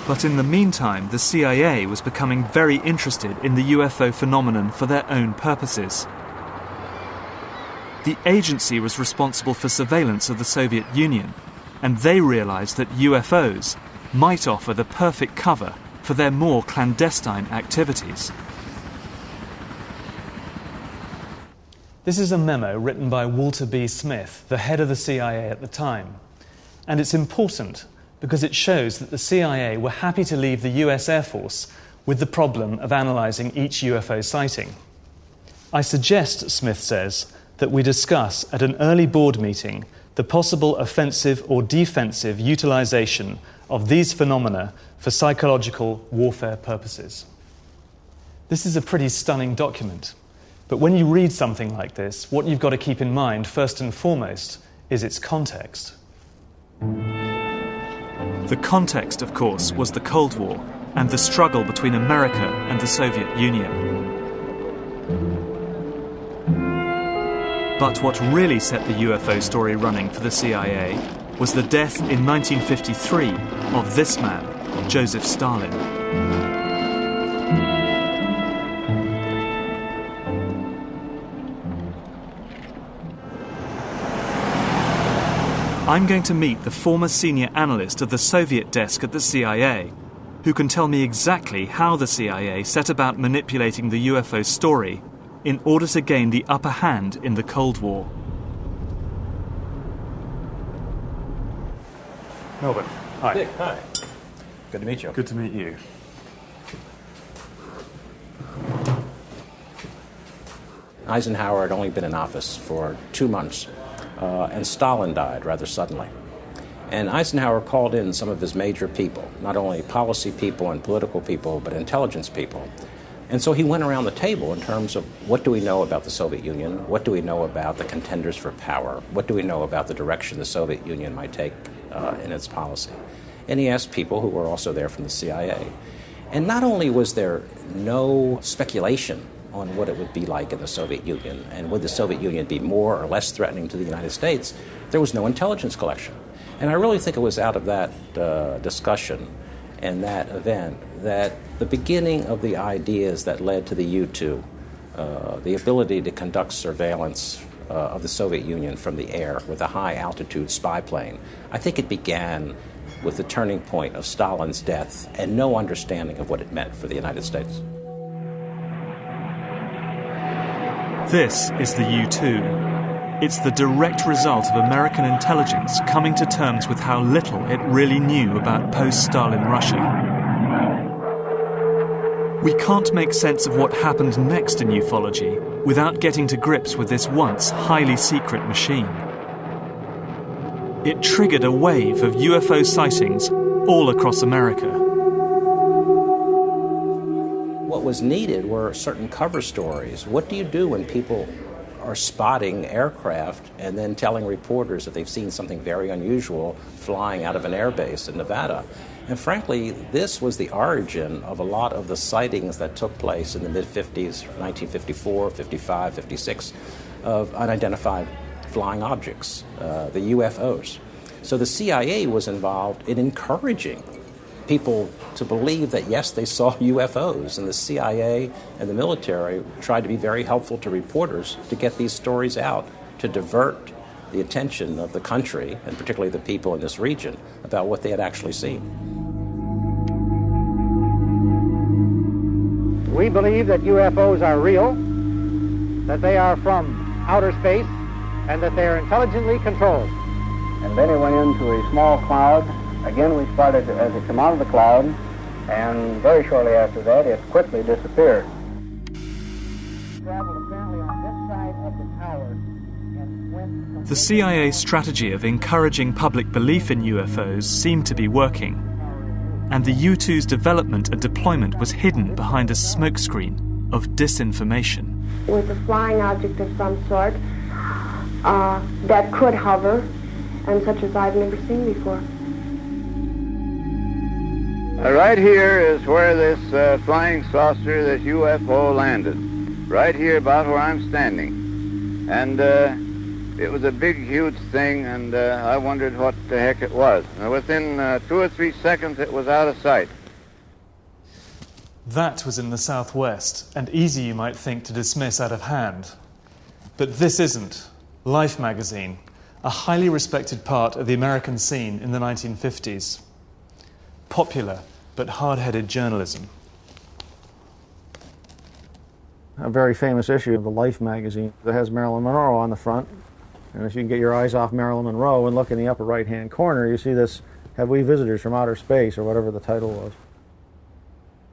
But in the meantime, the CIA was becoming very interested in the UFO phenomenon for their own purposes. The agency was responsible for surveillance of the Soviet Union, and they realized that UFOs might offer the perfect cover for their more clandestine activities.
This is a memo written by Walter B. Smith, the head of the CIA at the time. And it's important because it shows that the CIA were happy to leave the US Air Force with the problem of analysing each UFO sighting. I suggest, Smith says, that we discuss at an early board meeting the possible offensive or defensive utilisation of these phenomena for psychological warfare purposes. This is a pretty stunning document. But when you read something like this, what you've got to keep in mind, first and foremost, is its context.
The context, of course, was the Cold War and the struggle between America and the Soviet Union. But what really set the UFO story running for the CIA was the death in 1953 of this man, Joseph Stalin. I'm going to meet the former senior analyst of the Soviet desk at the CIA, who can tell me exactly how the CIA set about manipulating the UFO story in order to gain the upper hand in the Cold War.
Melbourne, hi.
Dick, hi. Good to meet you.
Good to meet you.
Eisenhower had only been in office for 2 months, and Stalin died rather suddenly. And Eisenhower called in some of his major people, not only policy people and political people, but intelligence people. And so he went around the table in terms of what do we know about the Soviet Union, what do we know about the contenders for power, what do we know about the direction the Soviet Union might take in its policy. And he asked people who were also there from the CIA. And not only was there no speculation on what it would be like in the Soviet Union, and would the Soviet Union be more or less threatening to the United States, there was no intelligence collection. And I really think it was out of that discussion and that event that the beginning of the ideas that led to the U-2, the ability to conduct surveillance of the Soviet Union from the air with a high-altitude spy plane, I think it began with the turning point of Stalin's death and no understanding of what it meant for the United States.
This is the U-2. It's the direct result of American intelligence coming to terms with how little it really knew about post-Stalin Russia. We can't make sense of what happened next in ufology without getting to grips with this once highly secret machine. It triggered a wave of UFO sightings all across America.
What was needed were certain cover stories. What do you do when people are spotting aircraft and then telling reporters that they've seen something very unusual flying out of an airbase in Nevada? And frankly, this was the origin of a lot of the sightings that took place in the mid-50s, 1954, 55, 56, of unidentified flying objects, the UFOs. So the CIA was involved in encouraging people to believe that, yes, they saw UFOs, and the CIA and the military tried to be very helpful to reporters to get these stories out, to divert the attention of the country, and particularly the people in this region, about what they had actually seen.
We believe that UFOs are real, that they are from outer space, and that they are intelligently controlled.
And then it went into a small cloud. Again, we spotted as it came out of the cloud, and very shortly after that, it quickly disappeared. Traveled apparently on this side of the tower and went...
The CIA's strategy of encouraging public belief in UFOs seemed to be working, and the U-2's development and deployment was hidden behind a smokescreen of disinformation.
With a flying object of some sort that could hover, and such as I've never seen before.
Right here is where this flying saucer, this UFO, landed. Right here about where I'm standing. And it was a big, huge thing, and I wondered what the heck it was. And within 2 or 3 seconds, it was out of sight.
That was in the southwest, and easy, you might think, to dismiss out of hand. But this isn't. Life magazine, a highly respected part of the American scene in the 1950s. Popular, but hard-headed journalism.
A very famous issue of the Life magazine that has Marilyn Monroe on the front. And if you can get your eyes off Marilyn Monroe and look in the upper right-hand corner, you see this, "Have we visitors from outer space?" or whatever the title was.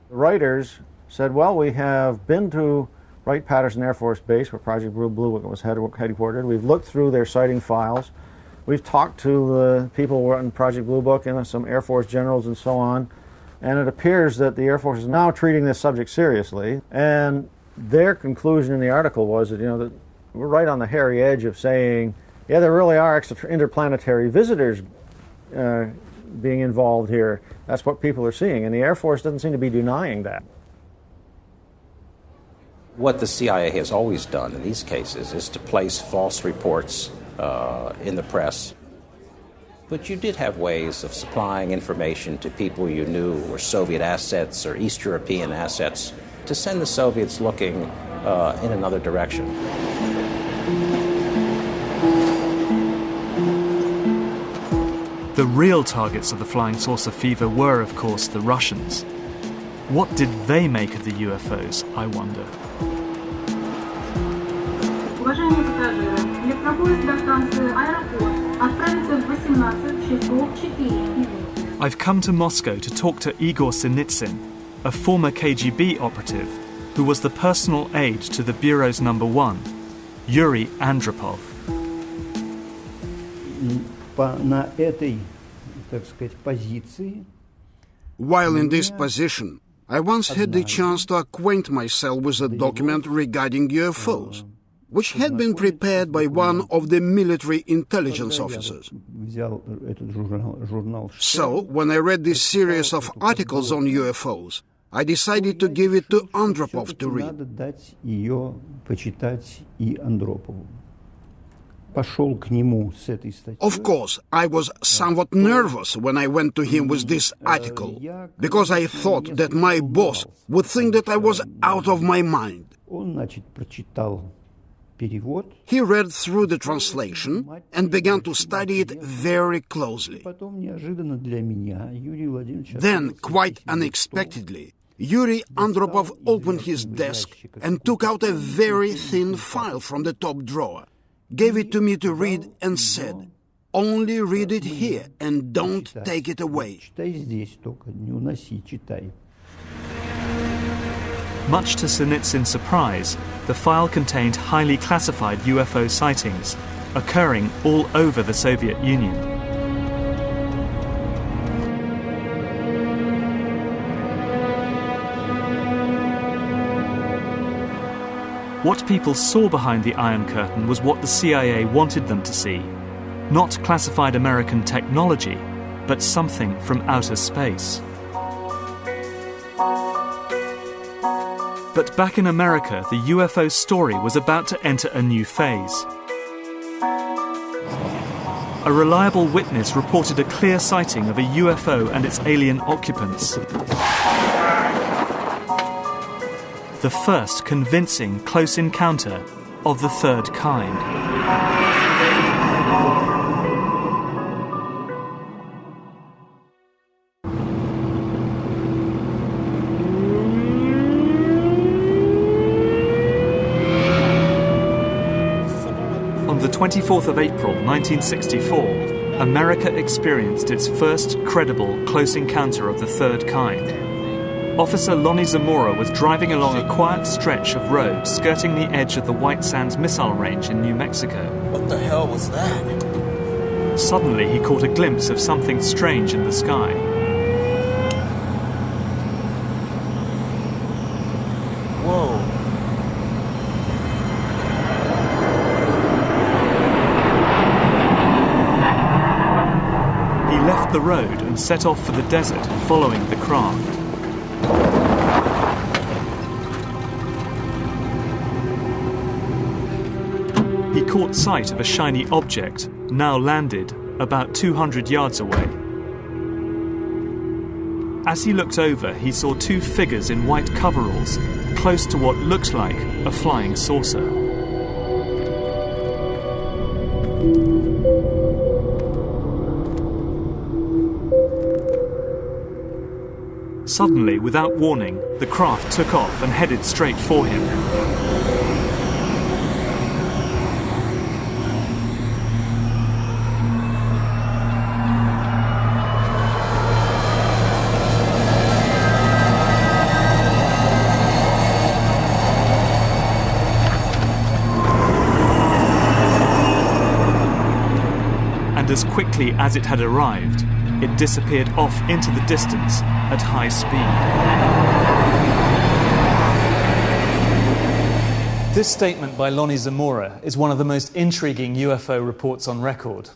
The writers said, well, we have been to Wright-Patterson Air Force Base, where Project Blue Book was headquartered. We've looked through their sighting files. We've talked to the people who were in Project Blue Book and some Air Force generals and so on. And it appears that the Air Force is now treating this subject seriously. And their conclusion in the article was that, that we're right on the hairy edge of saying, yeah, there really are interplanetary visitors being involved here. That's what people are seeing. And the Air Force doesn't seem to be denying that.
What the CIA has always done in these cases is to place false reports in the press. But you did have ways of supplying information to people you knew were Soviet assets or East European assets to send the Soviets looking in another direction.
The real targets of the flying saucer fever were, of course, the Russians. What did they make of the UFOs, I wonder?
Уважаемые пассажиры, электропоезд до станции «Аэропорт» отправится в 18 часов 4 минуты.
I've come to Moscow to talk to Igor Sinitsyn, a former KGB operative who was the personal aide to the Bureau's number one, Yuri Andropov.
While in this position, I once had the chance to acquaint myself with a document regarding UFOs, which had been prepared by one of the military intelligence officers. So, when I read this series of articles on UFOs, I decided to give it to Andropov to read. Of course, I was somewhat nervous when I went to him with this article, because I thought that my boss would think that I was out of my mind. He read through the translation and began to study it very closely. Then, quite unexpectedly, Yuri Andropov opened his desk and took out a very thin file from the top drawer, gave it to me to read and said, "Only read it here and don't take it away."
Much to Sinitsyn's surprise, the file contained highly classified UFO sightings occurring all over the Soviet Union. What people saw behind the Iron Curtain was what the CIA wanted them to see. Not classified American technology, but something from outer space. But back in America, the UFO story was about to enter a new phase. A reliable witness reported a clear sighting of a UFO and its alien occupants. The first convincing close encounter of the third kind. On the 24th of April 1964, America experienced its first credible close encounter of the third kind. Officer Lonnie Zamora was driving along a quiet stretch of road skirting the edge of the White Sands Missile Range in New Mexico.
What the hell was that?
Suddenly, he caught a glimpse of something strange in the sky.
Whoa.
He left the road and set off for the desert, following the craft. He caught sight of a shiny object, now landed, about 200 yards away. As he looked over, he saw two figures in white coveralls, close to what looked like a flying saucer. Suddenly, without warning, the craft took off and headed straight for him. And as quickly as it had arrived, it disappeared off into the distance at high speed.
This statement by Lonnie Zamora is one of the most intriguing UFO reports on record.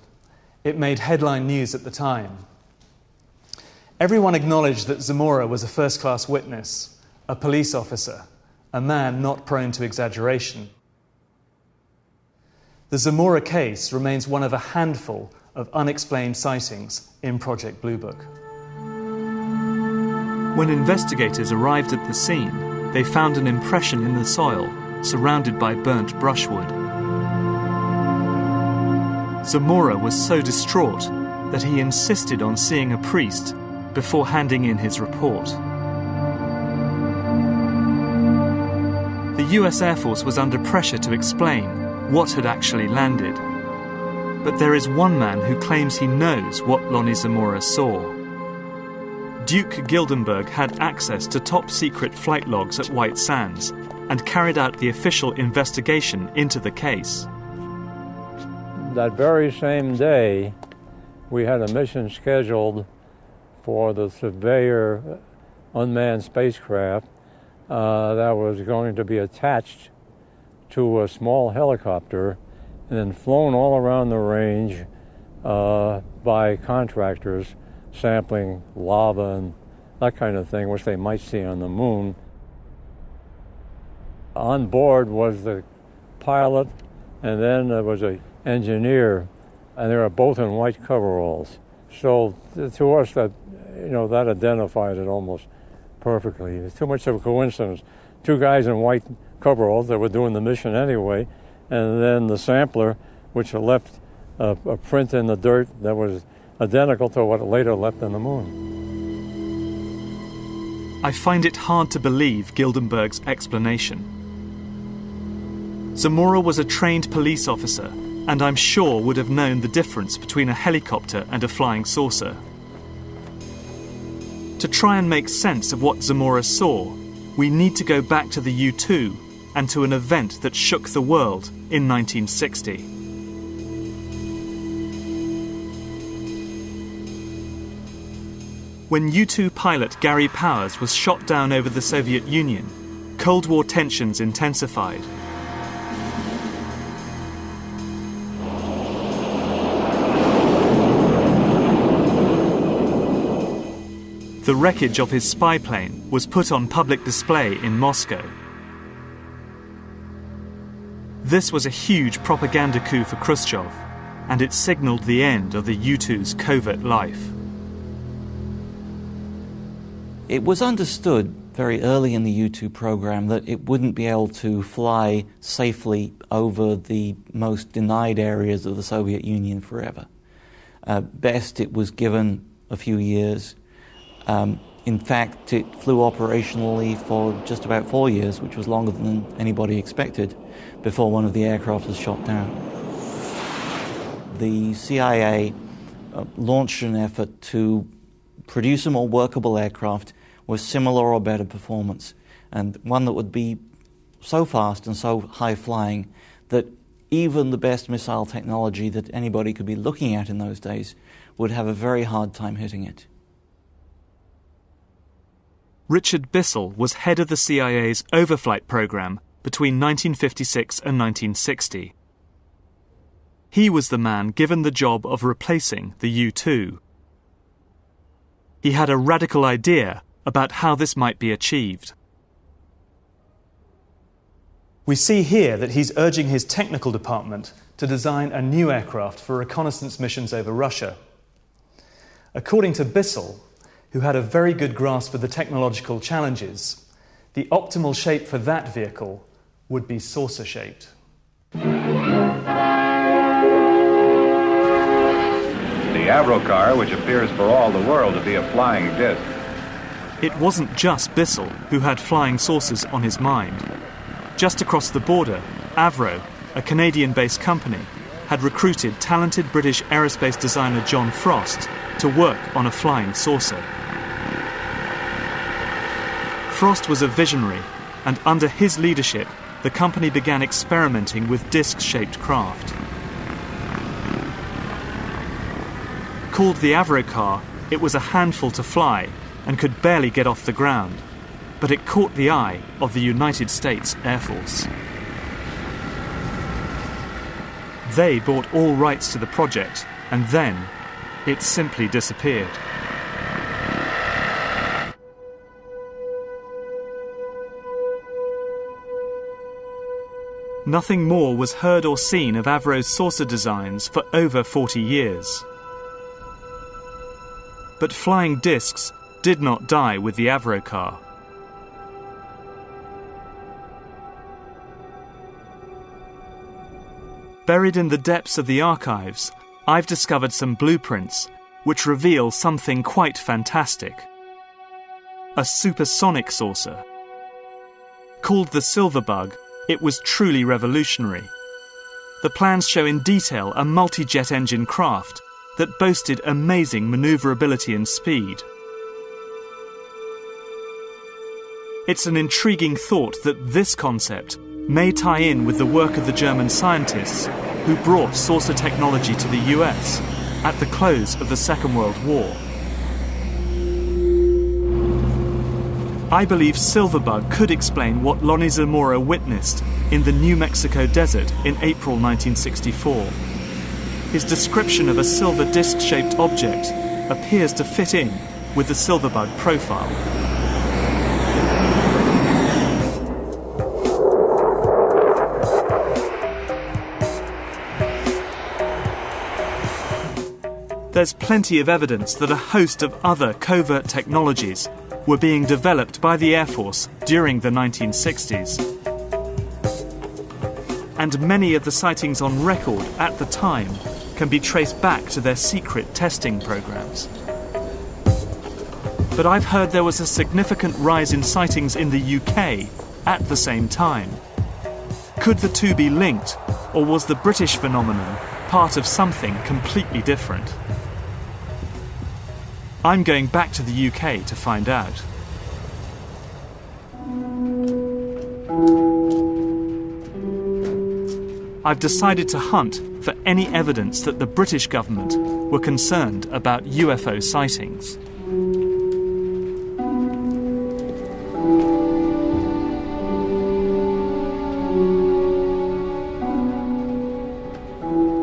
It made headline news at the time. Everyone acknowledged that Zamora was a first-class witness, a police officer, a man not prone to exaggeration. The Zamora case remains one of a handful of unexplained sightings in Project Blue Book.
When investigators arrived at the scene, they found an impression in the soil, surrounded by burnt brushwood. Zamora was so distraught that he insisted on seeing a priest before handing in his report. The US Air Force was under pressure to explain what had actually landed. But there is one man who claims he knows what Lonnie Zamora saw. Duke Gildenberg had access to top-secret flight logs at White Sands and carried out the official investigation into the case.
That very same day, we had a mission scheduled for the Surveyor unmanned spacecraft that was going to be attached to a small helicopter and then flown all around the range by contractors sampling lava and that kind of thing, which they might see on the moon. On board was the pilot, and then there was an engineer, and they were both in white coveralls. So to us, that identified it almost perfectly. It's too much of a coincidence. Two guys in white coveralls that were doing the mission anyway, and then the sampler, which left a print in the dirt that was identical to what it later left on the moon.
I find it hard to believe Gildenberg's explanation. Zamora was a trained police officer, and I'm sure would have known the difference between a helicopter and a flying saucer. To try and make sense of what Zamora saw, we need to go back to the U-2 and to an event that shook the world in 1960. When U-2 pilot Gary Powers was shot down over the Soviet Union, Cold War tensions intensified. the wreckage of his spy plane was put on public display in Moscow. This was a huge propaganda coup for Khrushchev, and it signalled the end of the U-2's covert life.
It was understood very early in the U-2 program that it wouldn't be able to fly safely over the most denied areas of the Soviet Union forever. Best, it was given a few years. In fact, it flew operationally for just about 4 years, which was longer than anybody expected, before one of the aircraft was shot down. The CIA launched an effort to produce a more workable aircraft with similar or better performance, and one that would be so fast and so high-flying that even the best missile technology that anybody could be looking at in those days would have a very hard time hitting it.
Richard Bissell was head of the CIA's overflight program between 1956 and 1960. He was the man given the job of replacing the U-2. He had a radical idea about how this might be achieved.
We see here that he's urging his technical department to design a new aircraft for reconnaissance missions over Russia. According to Bissell, who had a very good grasp of the technological challenges, the optimal shape for that vehicle would be saucer-shaped.
The Avrocar, which appears for all the world to be a flying disc.
It wasn't just Bissell who had flying saucers on his mind. Just across the border, Avro, a Canadian-based company, had recruited talented British aerospace designer John Frost to work on a flying saucer. Frost was a visionary, and under his leadership, the company began experimenting with disc-shaped craft. Called the Avrocar, it was a handful to fly and could barely get off the ground, but it caught the eye of the United States Air Force. They bought all rights to the project, and then it simply disappeared. Nothing more was heard or seen of Avro's saucer designs for over 40 years. But flying discs did not die with the Avrocar. Buried in the depths of the archives, I've discovered some blueprints which reveal something quite fantastic. A supersonic saucer. Called the Silverbug, it was truly revolutionary. The plans show in detail a multi-jet engine craft that boasted amazing maneuverability and speed. It's an intriguing thought that this concept may tie in with the work of the German scientists who brought saucer technology to the US at the close of the Second World War. I believe Silverbug could explain what Lonnie Zamora witnessed in the New Mexico desert in April 1964. His description of a silver disc-shaped object appears to fit in with the Silverbug profile. There's plenty of evidence that a host of other covert technologies were being developed by the Air Force during the 1960s. And many of the sightings on record at the time can be traced back to their secret testing programs. But I've heard there was a significant rise in sightings in the UK at the same time. Could the two be linked, or was the British phenomenon part of something completely different? I'm going back to the UK to find out. I've decided to hunt for any evidence that the British government were concerned about UFO sightings.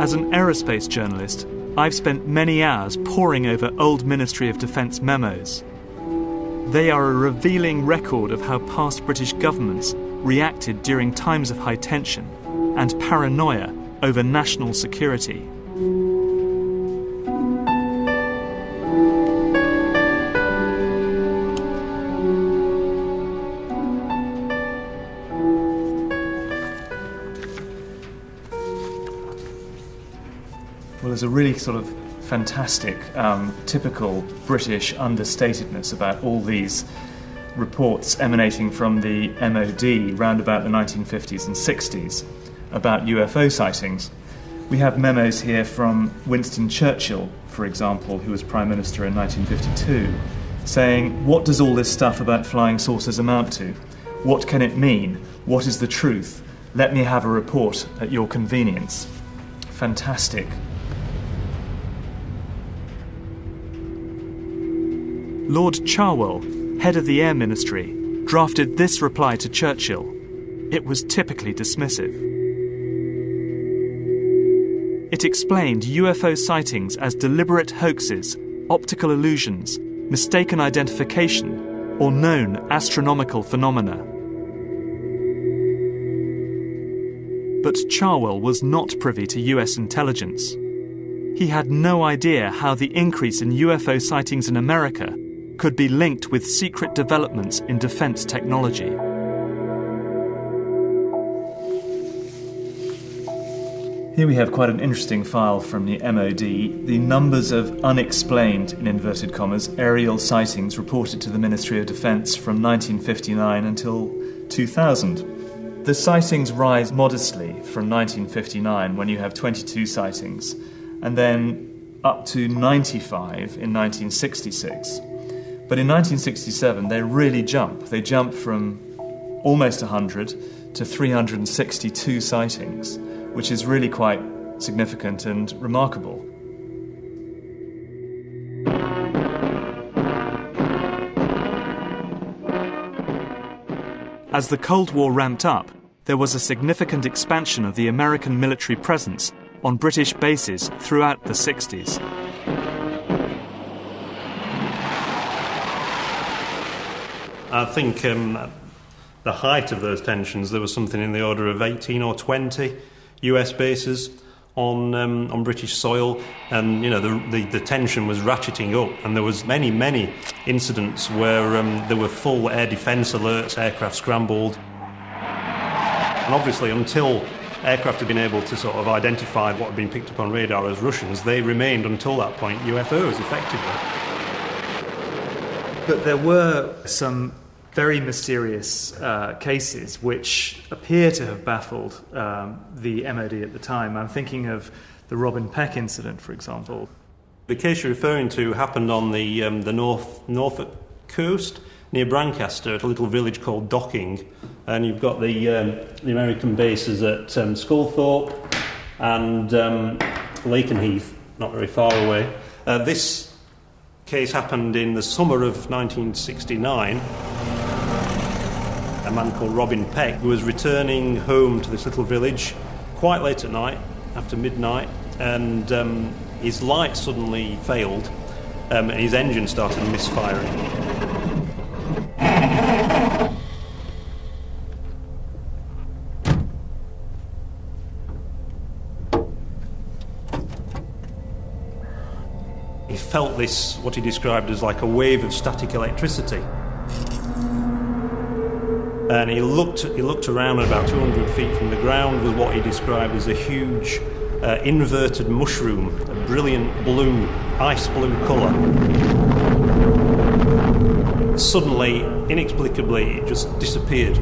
As an aerospace journalist, I've spent many hours poring over old Ministry of Defence memos. They are a revealing record of how past British governments reacted during times of high tension and paranoia over national security.
Well, there's a really sort of fantastic, typical British understatedness about all these reports emanating from the MOD round about the 1950s and 60s about UFO sightings. We have memos here from Winston Churchill, for example, who was Prime Minister in 1952, saying, "What does all this stuff about flying saucers amount to? What can it mean? What is the truth? Let me have a report at your convenience." Fantastic.
Lord Cherwell, head of the Air Ministry, drafted this reply to Churchill. It was typically dismissive. It explained UFO sightings as deliberate hoaxes, optical illusions, mistaken identification, or known astronomical phenomena. But Cherwell was not privy to US intelligence. He had no idea how the increase in UFO sightings in America could be linked with secret developments in defense technology.
Here we have quite an interesting file from the MOD, the numbers of unexplained, in inverted commas, aerial sightings reported to the Ministry of Defence from 1959 until 2000. The sightings rise modestly from 1959, when you have 22 sightings, and then up to 95 in 1966. But in 1967, they really jump. They jump from almost 100 to 362 sightings, which is really quite significant and remarkable.
As the Cold War ramped up, there was a significant expansion of the American military presence on British bases throughout the 60s.
I think the height of those tensions, there was something in the order of 18 or 20 US bases on British soil, and the tension was ratcheting up, and there was many incidents where there were full air defence alerts, aircraft scrambled, and obviously until aircraft had been able to sort of identify what had been picked up on radar as Russians, they remained until that point UFOs effectively.
But there were some very mysterious cases which appear to have baffled the MOD at the time. I'm thinking of the Robin Peck incident, for example.
The case you're referring to happened on the Norfolk coast near Brancaster at a little village called Docking, and you've got the American bases at Sculthorpe and Lakenheath, not very far away. This case happened in the summer of 1969. A man called Robin Peck, who was returning home to this little village quite late at night, after midnight, and his light suddenly failed, and his engine started misfiring. He felt this, what he described as like a wave of static electricity. And he looked around, at about 200 feet from the ground was what he described as a huge inverted mushroom, a brilliant blue, ice blue colour. Suddenly, inexplicably, it just disappeared,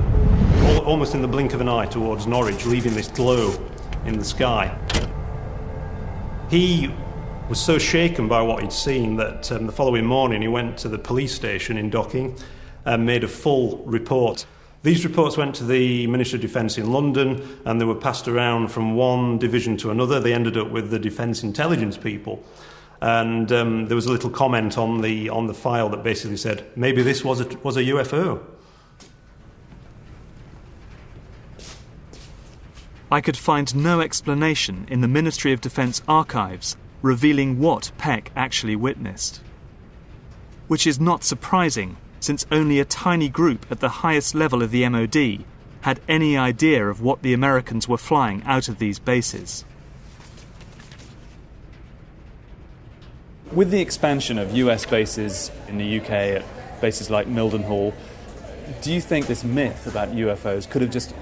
almost in the blink of an eye, towards Norwich, leaving this glow in the sky. He was so shaken by what he'd seen that the following morning he went to the police station in Docking and made a full report. These reports went to the Ministry of Defence in London, and they were passed around from one division to another. They ended up with the Defence Intelligence people, and there was a little comment on the file that basically said maybe this was a UFO.
I could find no explanation in the Ministry of Defence archives revealing what Peck actually witnessed. Which is not surprising, since only a tiny group at the highest level of the MOD had any idea of what the Americans were flying out of these bases.
With the expansion of US bases in the UK at bases like Mildenhall, do you think this myth about UFOs could have just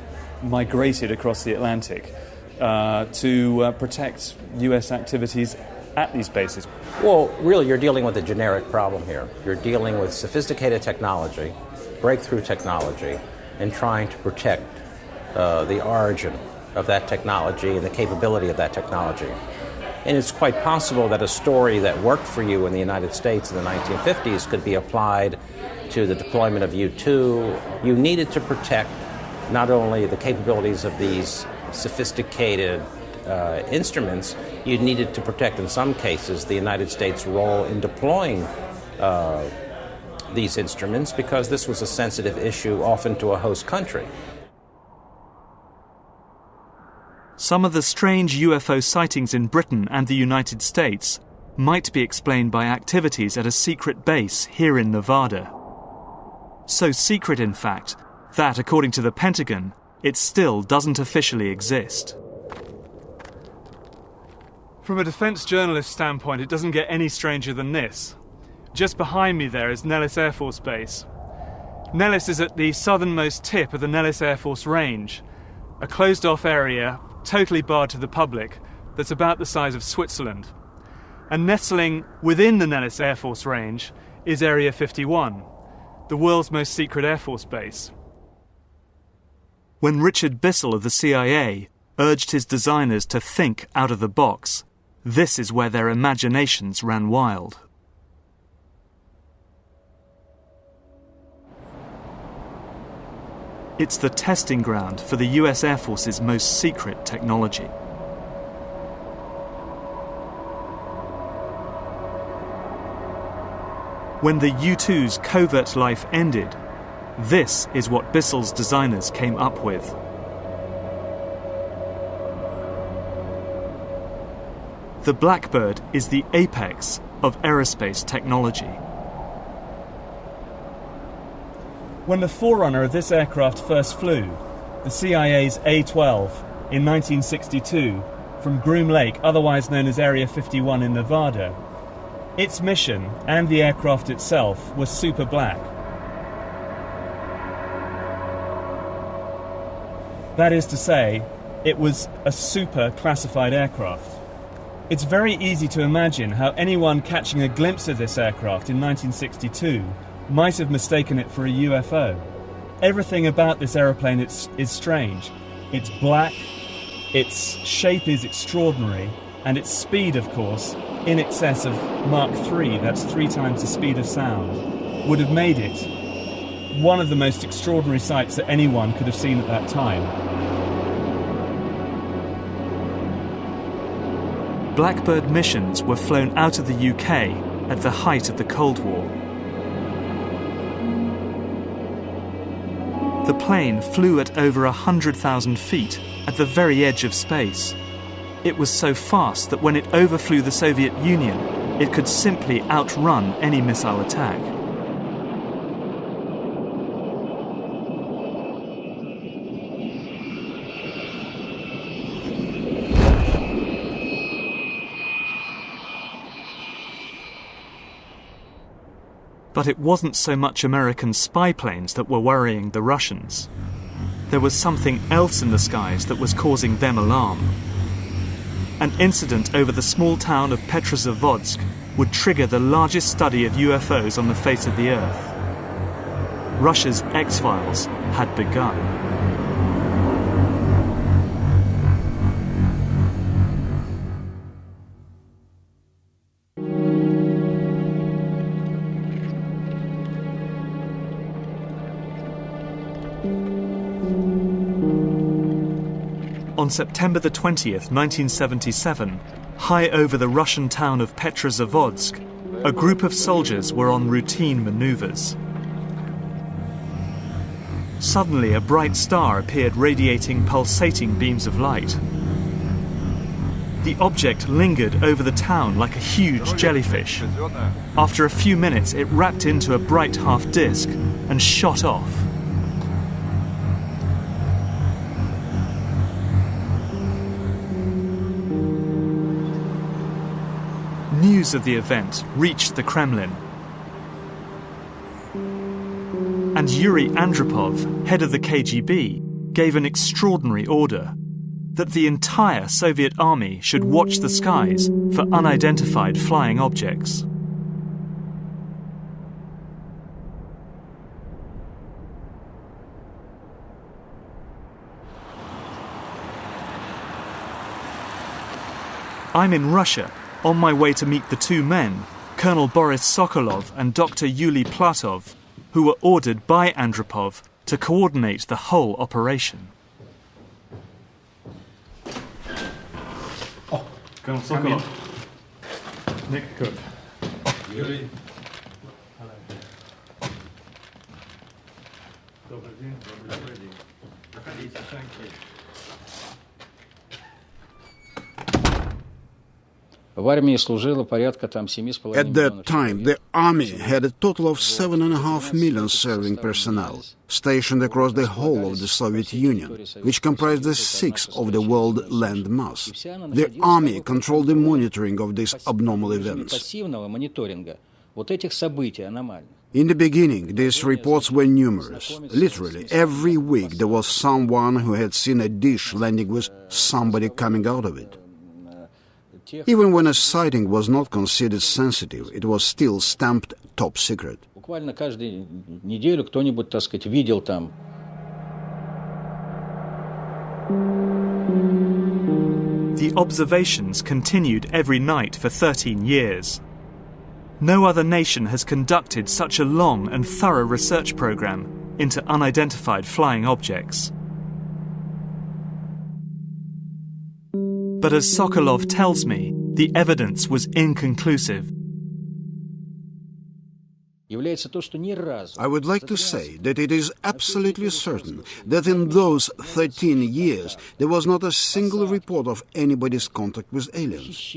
migrated across the Atlantic to protect US activities at these bases?
Well, really, you're dealing with a generic problem here. You're dealing with sophisticated technology, breakthrough technology, and trying to protect the origin of that technology and the capability of that technology. And it's quite possible that a story that worked for you in the United States in the 1950s could be applied to the deployment of U-2. You needed to protect not only the capabilities of these sophisticated instruments, you needed to protect, in some cases, the United States' role in deploying these instruments, because this was a sensitive issue often to a host country.
Some of the strange UFO sightings in Britain and the United States might be explained by activities at a secret base here in Nevada. So secret, in fact, that, according to the Pentagon, it still doesn't officially exist. From a defense journalist standpoint, it doesn't get any stranger than this. Just behind me there is Nellis Air Force Base. Nellis is at the southernmost tip of the Nellis Air Force Range, a closed-off area totally barred to the public that's about the size of Switzerland. And nestling within the Nellis Air Force Range is Area 51, the world's most secret Air Force base. When Richard Bissell of the CIA urged his designers to think out of the box, this is where their imaginations ran wild. It's the testing ground for the US Air Force's most secret technology. When the U-2's covert life ended, this is what Bissell's designers came up with. The Blackbird is the apex of aerospace technology. When the forerunner of this aircraft first flew, the CIA's A-12, in 1962, from Groom Lake, otherwise known as Area 51 in Nevada, its mission and the aircraft itself was super black. That is to say, it was a super classified aircraft. It's very easy to imagine how anyone catching a glimpse of this aircraft in 1962 might have mistaken it for a UFO. Everything about this aeroplane is strange. It's black, its shape is extraordinary, and its speed, of course, in excess of Mach 3, that's 3 times the speed of sound, would have made it one of the most extraordinary sights that anyone could have seen at that time. Blackbird missions were flown out of the UK at the height of the Cold War. The plane flew at over 100,000 feet at the very edge of space. It was so fast that when it overflew the Soviet Union, it could simply outrun any missile attack. But it wasn't so much American spy planes that were worrying the Russians. There was something else in the skies that was causing them alarm. An incident over the small town of Petrozavodsk would trigger the largest study of UFOs on the face of the Earth. Russia's X-Files had begun. On September the 20th, 1977, high over the Russian town of Petrozavodsk, a group of soldiers were on routine maneuvers. Suddenly, a bright star appeared radiating pulsating beams of light. The object lingered over the town like a huge jellyfish. After a few minutes, it wrapped into a bright half disk and shot off. News of the event reached the Kremlin. And Yuri Andropov, head of the KGB, gave an extraordinary order that the entire Soviet army should watch the skies for unidentified flying objects. I'm in Russia, on my way to meet the two men, Colonel Boris Sokolov and Dr. Yuli Platov, who were ordered by Andropov to coordinate the whole operation.
Colonel Sokolov. Nick Cook.
Yuri.
Thank you.
At that time, the army had a total of 7.5 million serving personnel, stationed across the whole of the Soviet Union, which comprised a sixth of the world land mass. The army controlled the monitoring of these abnormal events. In the beginning, these reports were numerous. Literally, every week there was someone who had seen a dish landing with somebody coming out of it. Even when a sighting was not considered sensitive, it was still stamped top secret.
The observations continued every night for 13 years. No other nation has conducted such a long and thorough research program into unidentified flying objects. But as Sokolov tells me, the evidence was inconclusive.
I would like to say that it is absolutely certain that in those 13 years there was not a single report of anybody's contact with aliens.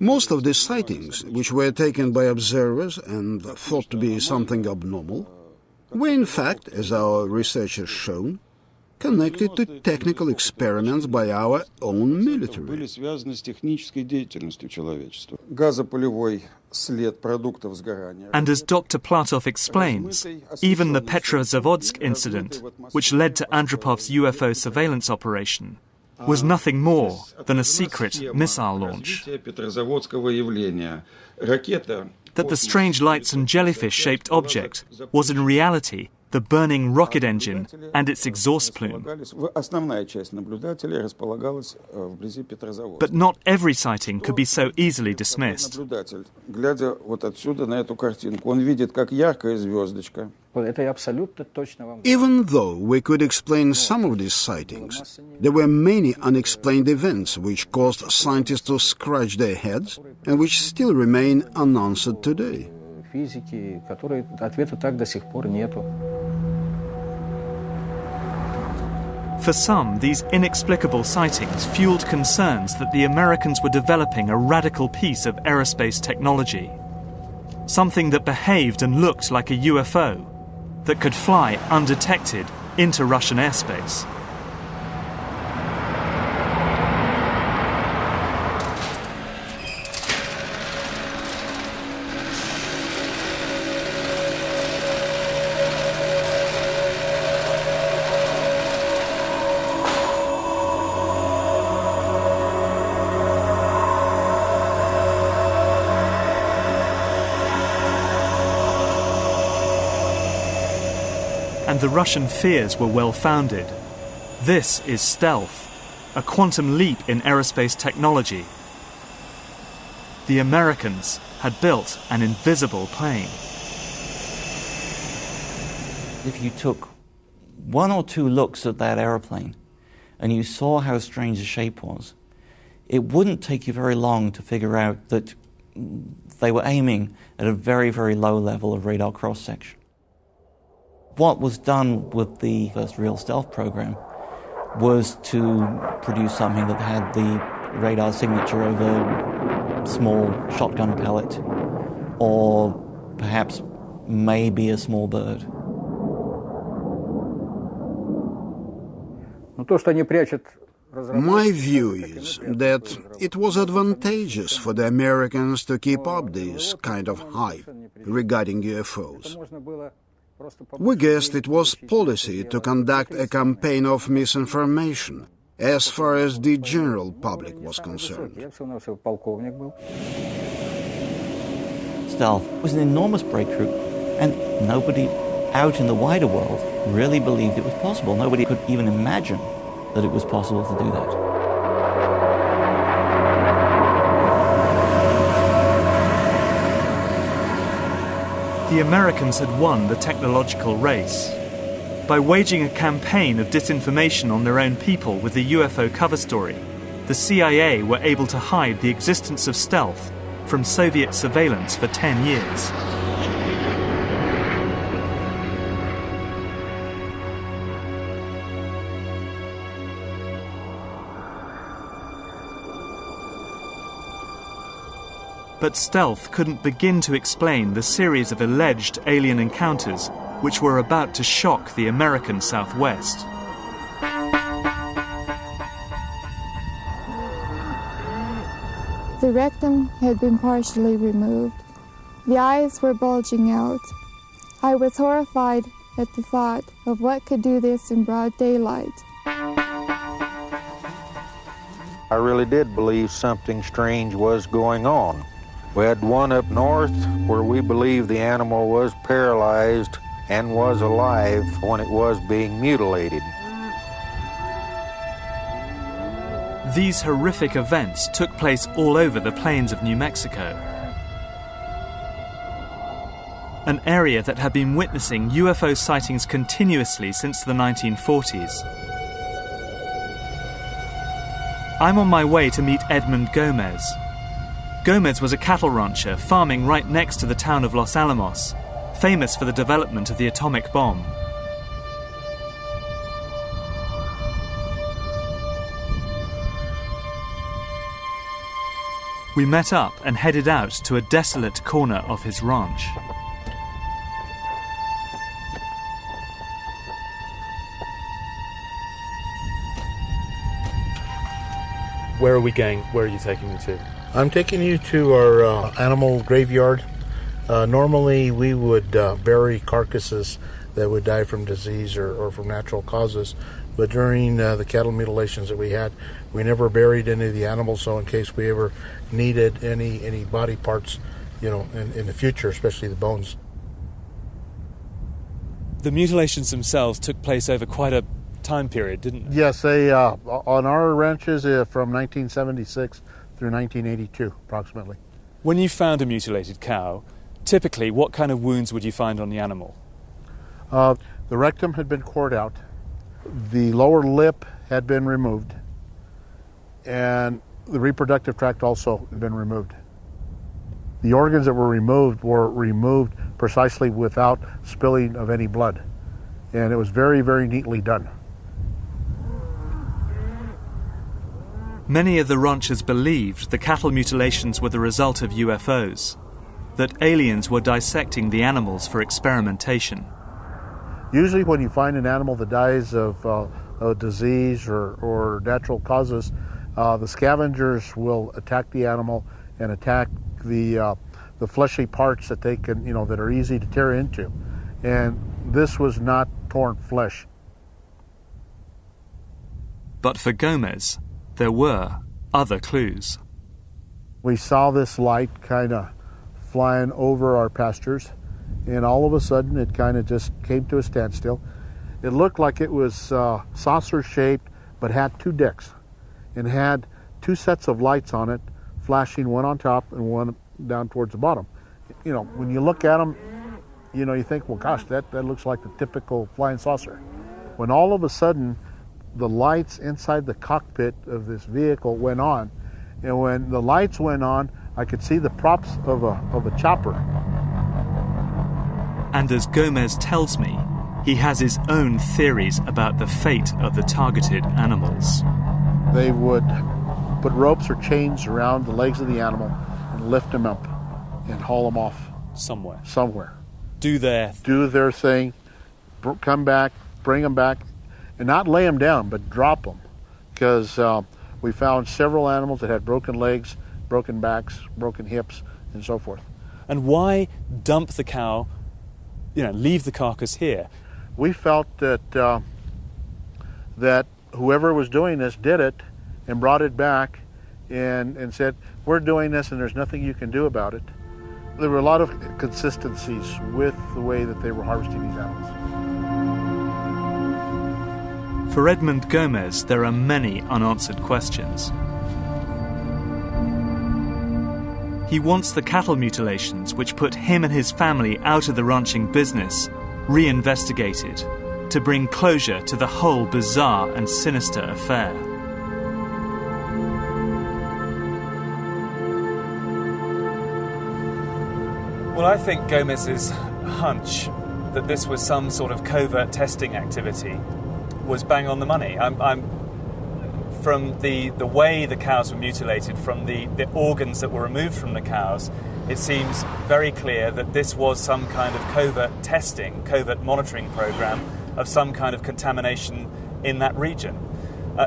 Most of the sightings, which were taken by observers and thought to be something abnormal, were in fact, as our research has shown, connected to technical experiments by our own military.
And as Dr. Platov explains, even the Petrozavodsk incident, which led to Andropov's UFO surveillance operation, was nothing more than a secret missile launch. That the strange lights and jellyfish-shaped object was in reality the burning rocket engine and its exhaust plume. But not every sighting could be so easily dismissed.
Even though we could explain some of these sightings, there were many unexplained events which caused scientists to scratch their heads and which still remain unanswered today.
For some, these inexplicable sightings fueled concerns that the Americans were developing a radical piece of aerospace technology. Something that behaved and looked like a UFO, that could fly undetected into Russian airspace. And the Russian fears were well-founded. This is stealth, a quantum leap in aerospace technology. The Americans had built an invisible plane.
If you took one or two looks at that aeroplane and you saw how strange the shape was, it wouldn't take you very long to figure out that they were aiming at a very, very low level of radar cross-section. What was done with the first real stealth program was to produce something that had the radar signature of a small shotgun pellet, or perhaps maybe a small bird.
My view is that it was advantageous for the Americans to keep up this kind of hype regarding UFOs. We guessed it was policy to conduct a campaign of misinformation as far as the general public was concerned.
Stealth was an enormous breakthrough, and nobody out in the wider world really believed it was possible. Nobody could even imagine that it was possible to do that.
The Americans had won the technological race. By waging a campaign of disinformation on their own people with the UFO cover story, the CIA were able to hide the existence of stealth from Soviet surveillance for 10 years. But stealth couldn't begin to explain the series of alleged alien encounters which were about to shock the American Southwest.
The rectum had been partially removed. The eyes were bulging out. I was horrified at the thought of what could do this in broad daylight.
I really did believe something strange was going on. We had one up north where we believed the animal was paralyzed and was alive when it was being mutilated.
These horrific events took place all over the plains of New Mexico, an area that had been witnessing UFO sightings continuously since the 1940s. I'm on my way to meet Edmund Gomez. Gomez was a cattle rancher farming right next to the town of Los Alamos, famous for the development of the atomic bomb. We met up and headed out to a desolate corner of his ranch.
Where are we going? Where are you taking me to?
I'm taking you to our animal graveyard. Normally we would bury carcasses that would die from disease or from natural causes, but during the cattle mutilations that we had, we never buried any of the animals, so in case we ever needed any body parts, in the future, especially the bones.
The mutilations themselves took place over quite a time period, didn't they?
Yes, they on our ranches from 1976 through 1982, approximately.
When you found a mutilated cow, typically what kind of wounds would you find on the animal?
The rectum had been cored out, the lower lip had been removed, and the reproductive tract also had been removed. The organs that were removed precisely without spilling of any blood, and it was very, very neatly done.
Many of the ranchers believed the cattle mutilations were the result of UFOs, that aliens were dissecting the animals for experimentation.
Usually when you find an animal that dies of a disease or natural causes, the scavengers will attack the animal and attack the fleshy parts that they can, that are easy to tear into. And this was not torn flesh.
But for Gomez, there were other clues.
We saw this light kind of flying over our pastures, and all of a sudden it kind of just came to a standstill. It looked like it was saucer-shaped, but had two decks, and had two sets of lights on it, flashing one on top and one down towards the bottom. When you look at them, you think, well, gosh, that looks like the typical flying saucer. When all of a sudden the lights inside the cockpit of this vehicle went on, and when the lights went on, I could see the props of a chopper.
And as Gomez tells me, he has his own theories about the fate of the targeted animals.
They would put ropes or chains around the legs of the animal and lift them up and haul them off. Somewhere.
Do their
thing, come back, bring them back, and not lay them down, but drop them. Because we found several animals that had broken legs, broken backs, broken hips, and so forth.
And why dump the cow, leave the carcass here?
We felt that that whoever was doing this did it and brought it back and said, we're doing this and there's nothing you can do about it. There were a lot of consistencies with the way that they were harvesting these animals.
For Edmund Gomez, there are many unanswered questions. He wants the cattle mutilations, which put him and his family out of the ranching business, re-investigated to bring closure to the whole bizarre and sinister affair.
Well, I think Gomez's hunch that this was some sort of covert testing activity was bang on the money. From the way the cows were mutilated, from the organs that were removed from the cows, it seems very clear that this was some kind of covert testing, covert monitoring program of some kind of contamination in that region.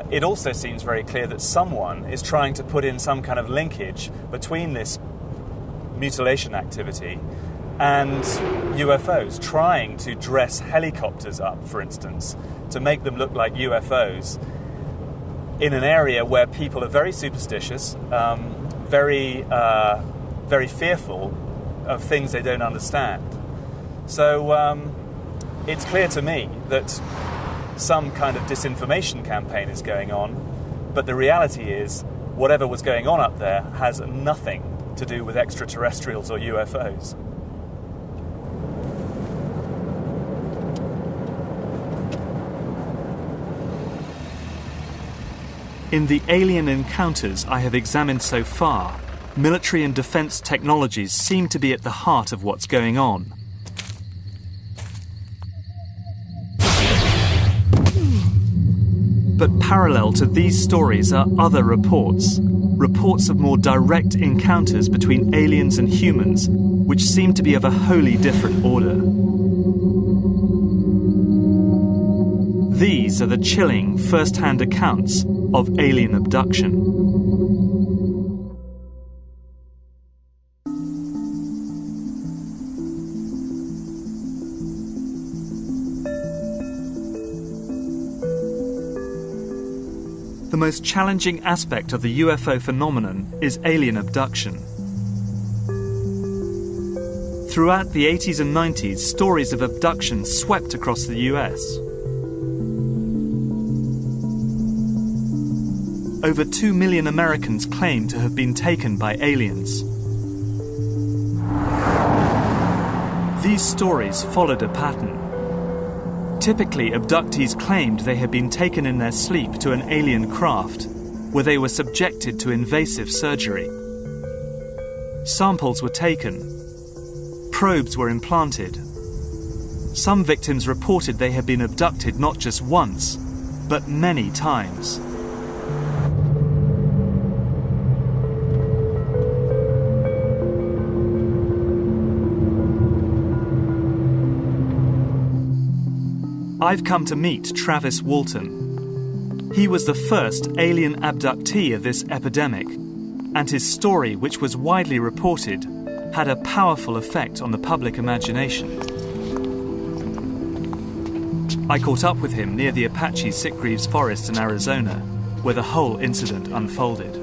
It also seems very clear that someone is trying to put in some kind of linkage between this mutilation activity and UFOs, trying to dress helicopters up, for instance, to make them look like UFOs in an area where people are very superstitious, very fearful of things they don't understand. So it's clear to me that some kind of disinformation campaign is going on, but the reality is whatever was going on up there has nothing to do with extraterrestrials or UFOs.
In the alien encounters I have examined so far, military and defense technologies seem to be at the heart of what's going on. But parallel to these stories are other reports of more direct encounters between aliens and humans, which seem to be of a wholly different order. These are the chilling first-hand accounts of alien abduction. The most challenging aspect of the UFO phenomenon is alien abduction. Throughout the 80s and 90s, stories of abduction swept across the US. Over 2 million Americans claim to have been taken by aliens. These stories followed a pattern. Typically, abductees claimed they had been taken in their sleep to an alien craft, where they were subjected to invasive surgery. Samples were taken. Probes were implanted. Some victims reported they had been abducted not just once, but many times. I've come to meet Travis Walton. He was the first alien abductee of this epidemic, and his story, which was widely reported, had a powerful effect on the public imagination. I caught up with him near the Apache Sitgreaves Forest in Arizona, where the whole incident unfolded.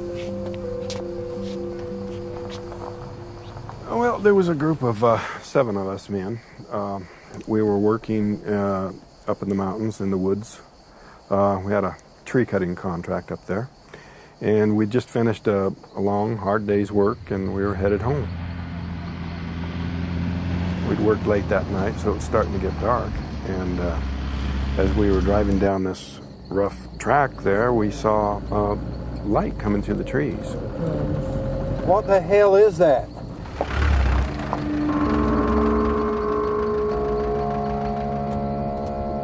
Well, there was a group of 7 of us men. We were working up in the mountains, in the woods. We had a tree cutting contract up there. And we just finished a long, hard day's work, and we were headed home. We'd worked late that night, so it was starting to get dark. And as we were driving down this rough track there, we saw light coming through the trees.
What the hell is that?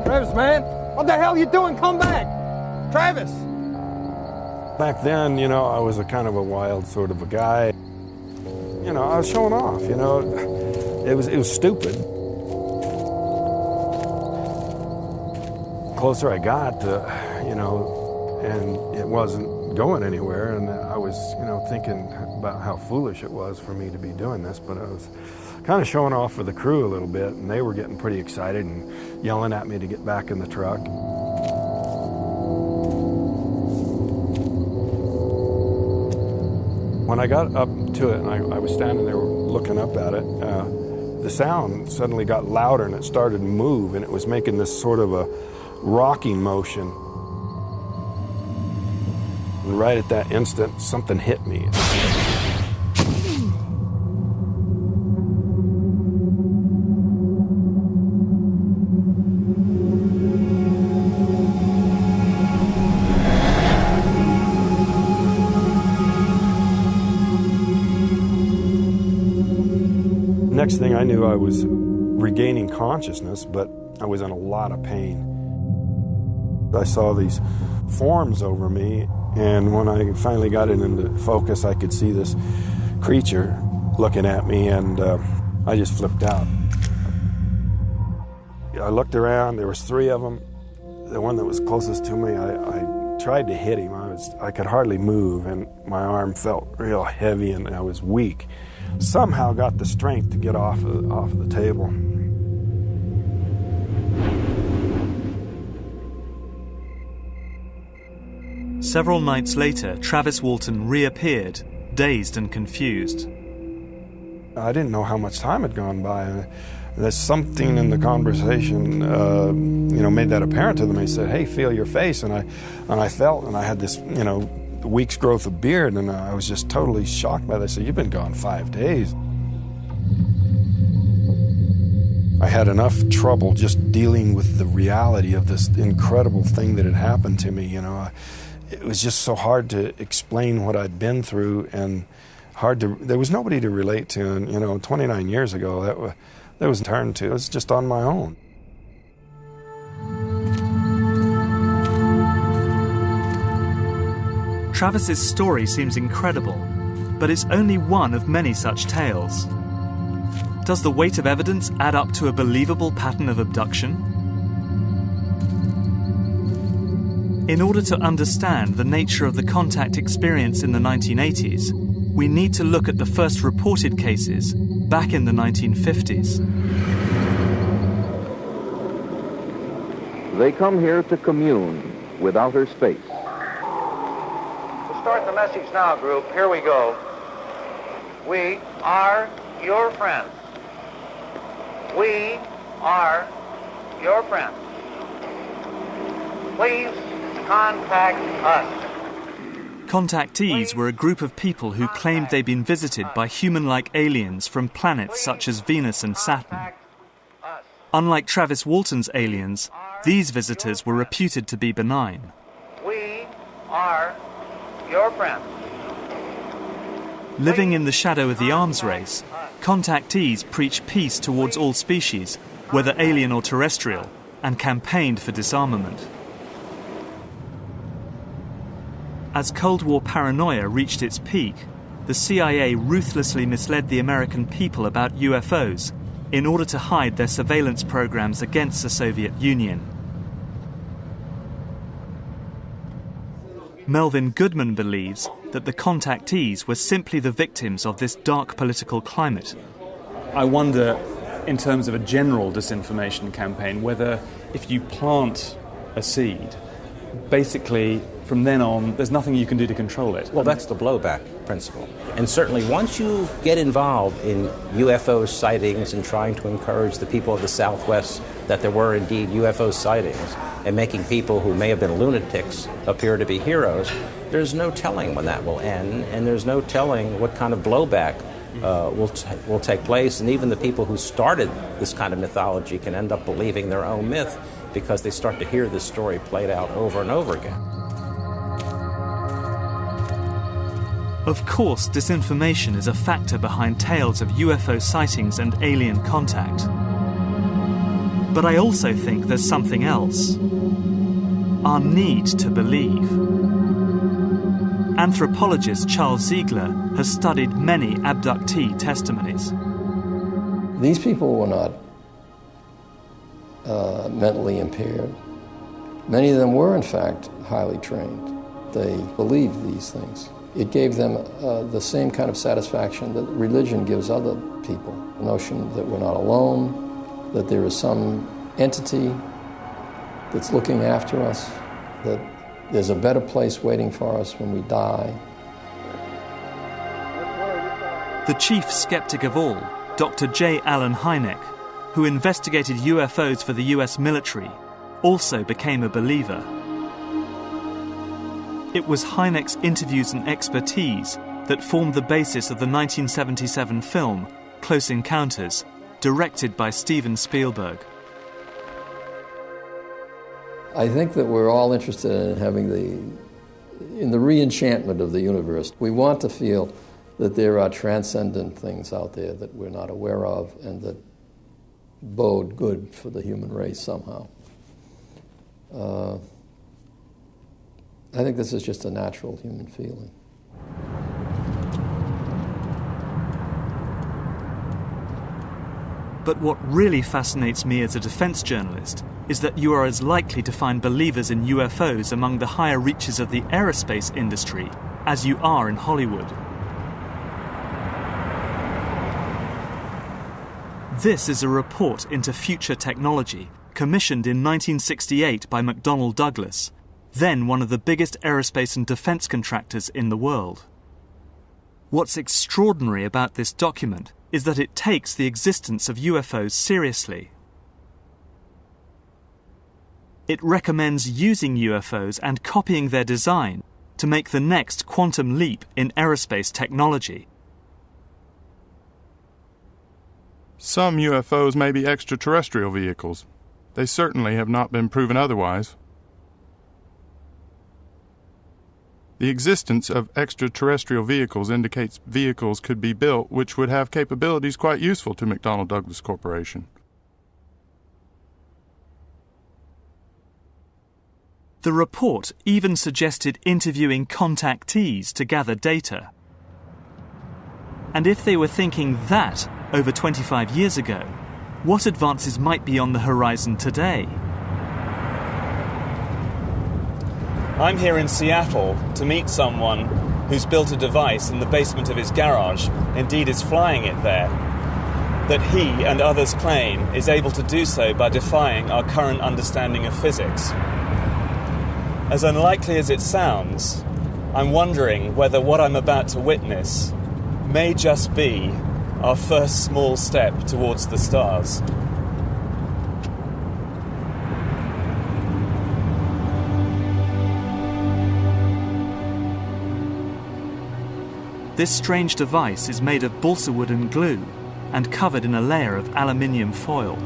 Travis, man, what the hell you doing? Come back! Travis!
Back then, you know, I was a kind of a wild sort of a guy. You know, I was showing off, you know. It was stupid. The closer I got, you know, and it wasn't going anywhere, and I was, you know, thinking about how foolish it was for me to be doing this, but I was kind of showing off for the crew a little bit, and they were getting pretty excited and yelling at me to get back in the truck. When I got up to it and I was standing there looking up at it, the sound suddenly got louder and it started to move, and it was making this sort of a rocking motion. And right at that instant, something hit me. Next thing I knew, I was regaining consciousness, but I was in a lot of pain. I saw these forms over me, and when I finally got it into focus, I could see this creature looking at me, and I just flipped out. I looked around, there was 3 of them. The one that was closest to me, I tried to hit him. I could hardly move, and my arm felt real heavy, and I was weak. Somehow got the strength to get off of the table.
Several nights later, Travis Walton reappeared, dazed and confused.
I didn't know how much time had gone by. There's something in the conversation, you know, made that apparent to them. They said, "Hey, feel your face," and I felt, and I had this, you know, week's growth of beard, and I was just totally shocked by this. They said, "You've been gone 5 days." I had enough trouble just dealing with the reality of this incredible thing that had happened to me, you know. It was just so hard to explain what I'd been through, and there was nobody to relate to, and, you know, 29 years ago, that was turned to. It was just on my own.
Travis's story seems incredible, but it's only one of many such tales. Does the weight of evidence add up to a believable pattern of abduction? In order to understand the nature of the contact experience in the 1980s, we need to look at the first reported cases back in the 1950s.
They come here to commune with outer space.
Start the message now, group. Here we go. We are your friends. We are your friends. Please contact us.
Contactees were a group of people who claimed they'd been visited by human-like aliens from planets such as Venus and Saturn. Unlike Travis Walton's aliens, these visitors were reputed to be benign.
We are your friends.
Living in the shadow of the arms race, contactees preached peace towards all species, whether alien or terrestrial, and campaigned for disarmament. As Cold War paranoia reached its peak, the CIA ruthlessly misled the American people about UFOs in order to hide their surveillance programs against the Soviet Union. Melvin Goodman believes that the contactees were simply the victims of this dark political climate.
I wonder, in terms of a general disinformation campaign, whether if you plant a seed, basically from then on, there's nothing you can do to control it.
Well, that's the blowback principle. And certainly once you get involved in UFO sightings and trying to encourage the people of the Southwest that there were indeed UFO sightings and making people who may have been lunatics appear to be heroes, there's no telling when that will end, and there's no telling what kind of blowback will take place. And even the people who started this kind of mythology can end up believing their own myth because they start to hear this story played out over and over again.
Of course, disinformation is a factor behind tales of UFO sightings and alien contact. But I also think there's something else. Our need to believe. Anthropologist Charles Ziegler has studied many abductee testimonies.
These people were not mentally impaired. Many of them were, in fact, highly trained. They believed these things. It gave them the same kind of satisfaction that religion gives other people. The notion that we're not alone, that there is some entity that's looking after us, that there's a better place waiting for us when we die.
The chief skeptic of all, Dr. J. Allen Hynek, who investigated UFOs for the US military, also became a believer. It was Hynek's interviews and expertise that formed the basis of the 1977 film Close Encounters, directed by Steven Spielberg.
I think that we're all interested in having in the re-enchantment of the universe. We want to feel that there are transcendent things out there that we're not aware of and that bode good for the human race somehow. I think this is just a natural human feeling.
But what really fascinates me as a defense journalist is that you are as likely to find believers in UFOs among the higher reaches of the aerospace industry as you are in Hollywood. This is a report into future technology commissioned in 1968 by McDonnell Douglas, then one of the biggest aerospace and defense contractors in the world. What's extraordinary about this document is that it takes the existence of UFOs seriously. It recommends using UFOs and copying their design to make the next quantum leap in aerospace technology.
Some UFOs may be extraterrestrial vehicles. They certainly have not been proven otherwise. The existence of extraterrestrial vehicles indicates vehicles could be built which would have capabilities quite useful to McDonnell Douglas Corporation.
The report even suggested interviewing contactees to gather data. And if they were thinking that over 25 years ago, what advances might be on the horizon today?
I'm here in Seattle to meet someone who's built a device in the basement of his garage, indeed is flying it there, that he and others claim is able to do so by defying our current understanding of physics. As unlikely as it sounds, I'm wondering whether what I'm about to witness may just be our first small step towards the stars.
This strange device is made of balsa wood and glue and covered in a layer of aluminium foil.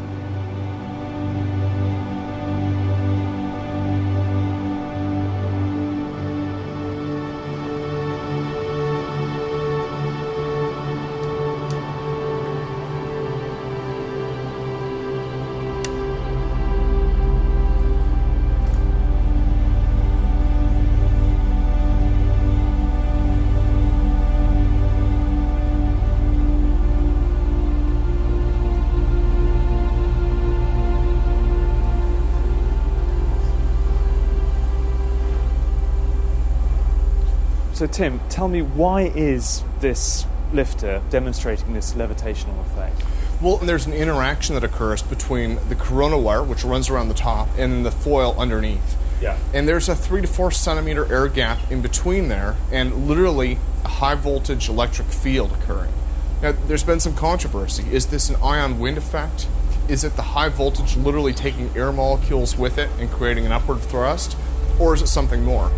So Tim, tell me, why is this lifter demonstrating this levitational effect?
Well, there's an interaction that occurs between the corona wire, which runs around the top, and the foil underneath.
Yeah.
And there's a 3 to 4 centimeter air gap in between there, and literally a high voltage electric field occurring. Now, there's been some controversy. Is this an ion wind effect? Is it the high voltage literally taking air molecules with it and creating an upward thrust? Or is it something more?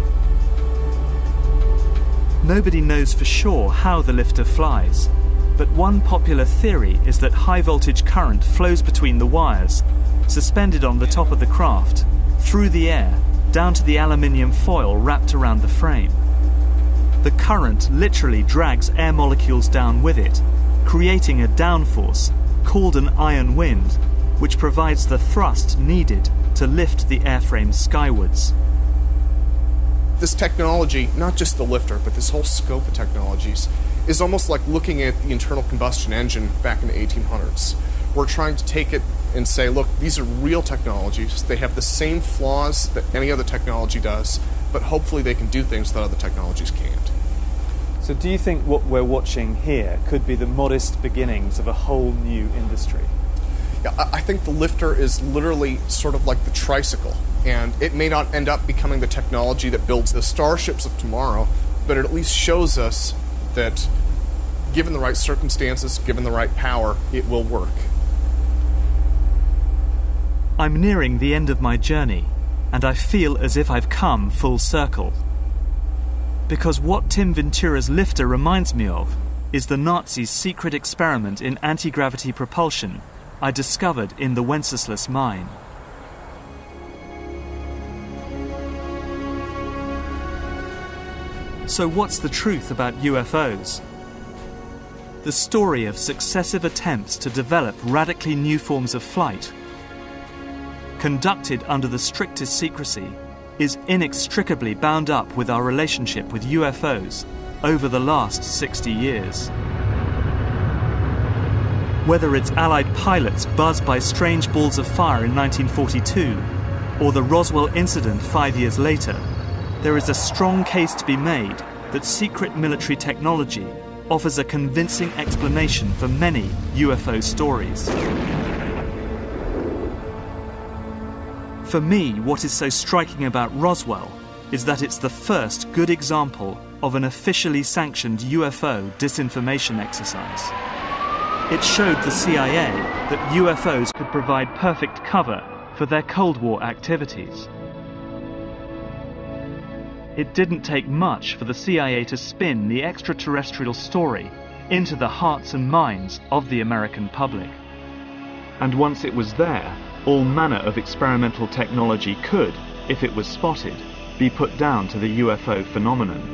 Nobody knows for sure how the lifter flies, but one popular theory is that high-voltage current flows between the wires, suspended on the top of the craft, through the air, down to the aluminium foil wrapped around the frame. The current literally drags air molecules down with it, creating a downforce, called an ion wind, which provides the thrust needed to lift the airframe skywards.
This technology, not just the lifter, but this whole scope of technologies, is almost like looking at the internal combustion engine back in the 1800s. We're trying to take it and say, look, these are real technologies. They have the same flaws that any other technology does, but hopefully they can do things that other technologies can't.
So do you think what we're watching here could be the modest beginnings of a whole new industry?
Yeah, I think the lifter is literally sort of like the tricycle, and it may not end up becoming the technology that builds the starships of tomorrow, but it at least shows us that given the right circumstances, given the right power, it will work.
I'm nearing the end of my journey, and I feel as if I've come full circle. Because what Tim Ventura's lifter reminds me of is the Nazis' secret experiment in anti-gravity propulsion I discovered in the Wenceslas mine. So what's the truth about UFOs? The story of successive attempts to develop radically new forms of flight, conducted under the strictest secrecy, is inextricably bound up with our relationship with UFOs over the last 60 years. Whether it's Allied pilots buzzed by strange balls of fire in 1942, or the Roswell incident 5 years later, there is a strong case to be made that secret military technology offers a convincing explanation for many UFO stories. For me, what is so striking about Roswell is that it's the first good example of an officially sanctioned UFO disinformation exercise. It showed the CIA that UFOs could provide perfect cover for their Cold War activities. It didn't take much for the CIA to spin the extraterrestrial story into the hearts and minds of the American public. And once it was there, all manner of experimental technology could, if it was spotted, be put down to the UFO phenomenon.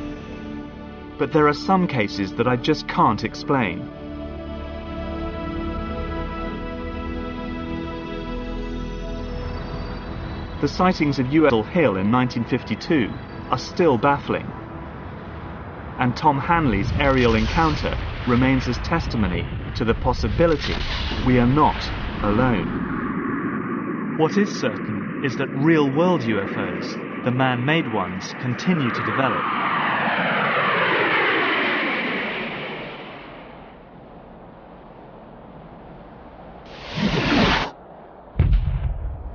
But there are some cases that I just can't explain. The sightings of UFO Hill in 1952 are still baffling, and Tom Hanley's aerial encounter remains as testimony to the possibility we are not alone. What is certain is that real-world UFOs, the man-made ones, continue to develop.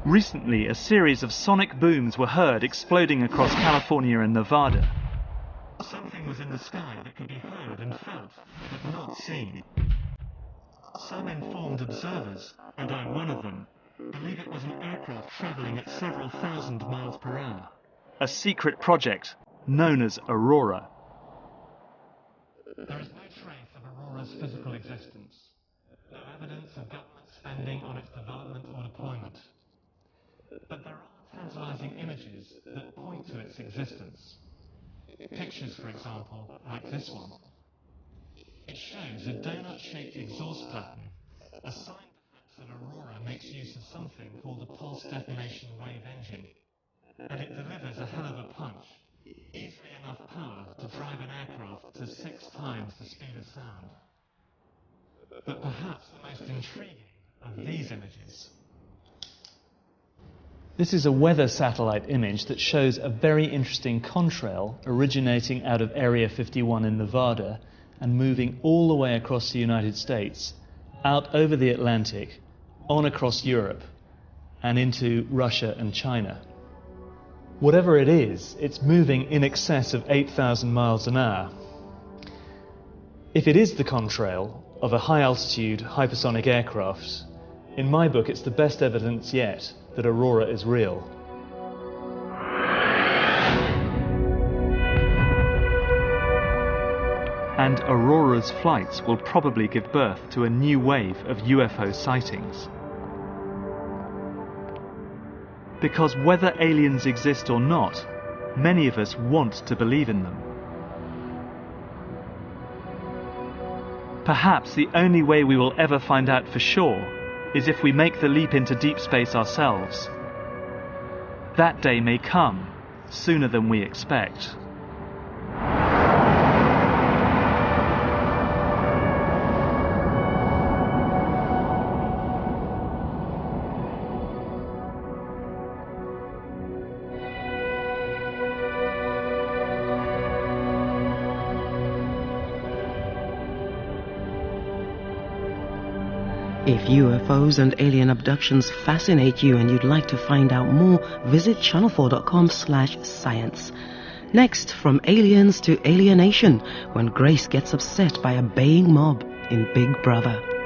Recently, a series of sonic booms were heard exploding across California and Nevada. Something was in the sky that could be heard and felt, but not seen. Some informed observers, and I'm one of them, believe it was an aircraft travelling at several thousand miles per hour. A secret project known as Aurora. There is no trace of Aurora's physical existence. No evidence of government spending on its development or deployment. But there are tantalizing images that point to its existence. Pictures, for example, like this one. It shows a donut-shaped exhaust pattern, a sign perhaps that Aurora makes use of something called a pulse detonation wave engine. And it delivers a hell of a punch, easily enough power to drive an aircraft to 6 times the speed of sound. But perhaps the most intriguing of these images. This is a weather satellite image that shows a very interesting contrail originating out of Area 51 in Nevada and moving all the way across the United States, out over the Atlantic, on across Europe, and into Russia and China. Whatever it is, it's moving in excess of 8,000 miles an hour. If it is the contrail of a high-altitude hypersonic aircraft, in my book it's the best evidence yet that Aurora is real. And Aurora's flights will probably give birth to a new wave of UFO sightings. Because whether aliens exist or not, many of us want to believe in them. Perhaps the only way we will ever find out for sure
is if we make the leap into deep space ourselves. That day may come sooner than we expect.
If UFOs and alien abductions fascinate you and you'd like to find out more, visit channel4.com/science. Next, from aliens to alienation, when Grace gets upset by a baying mob in Big Brother.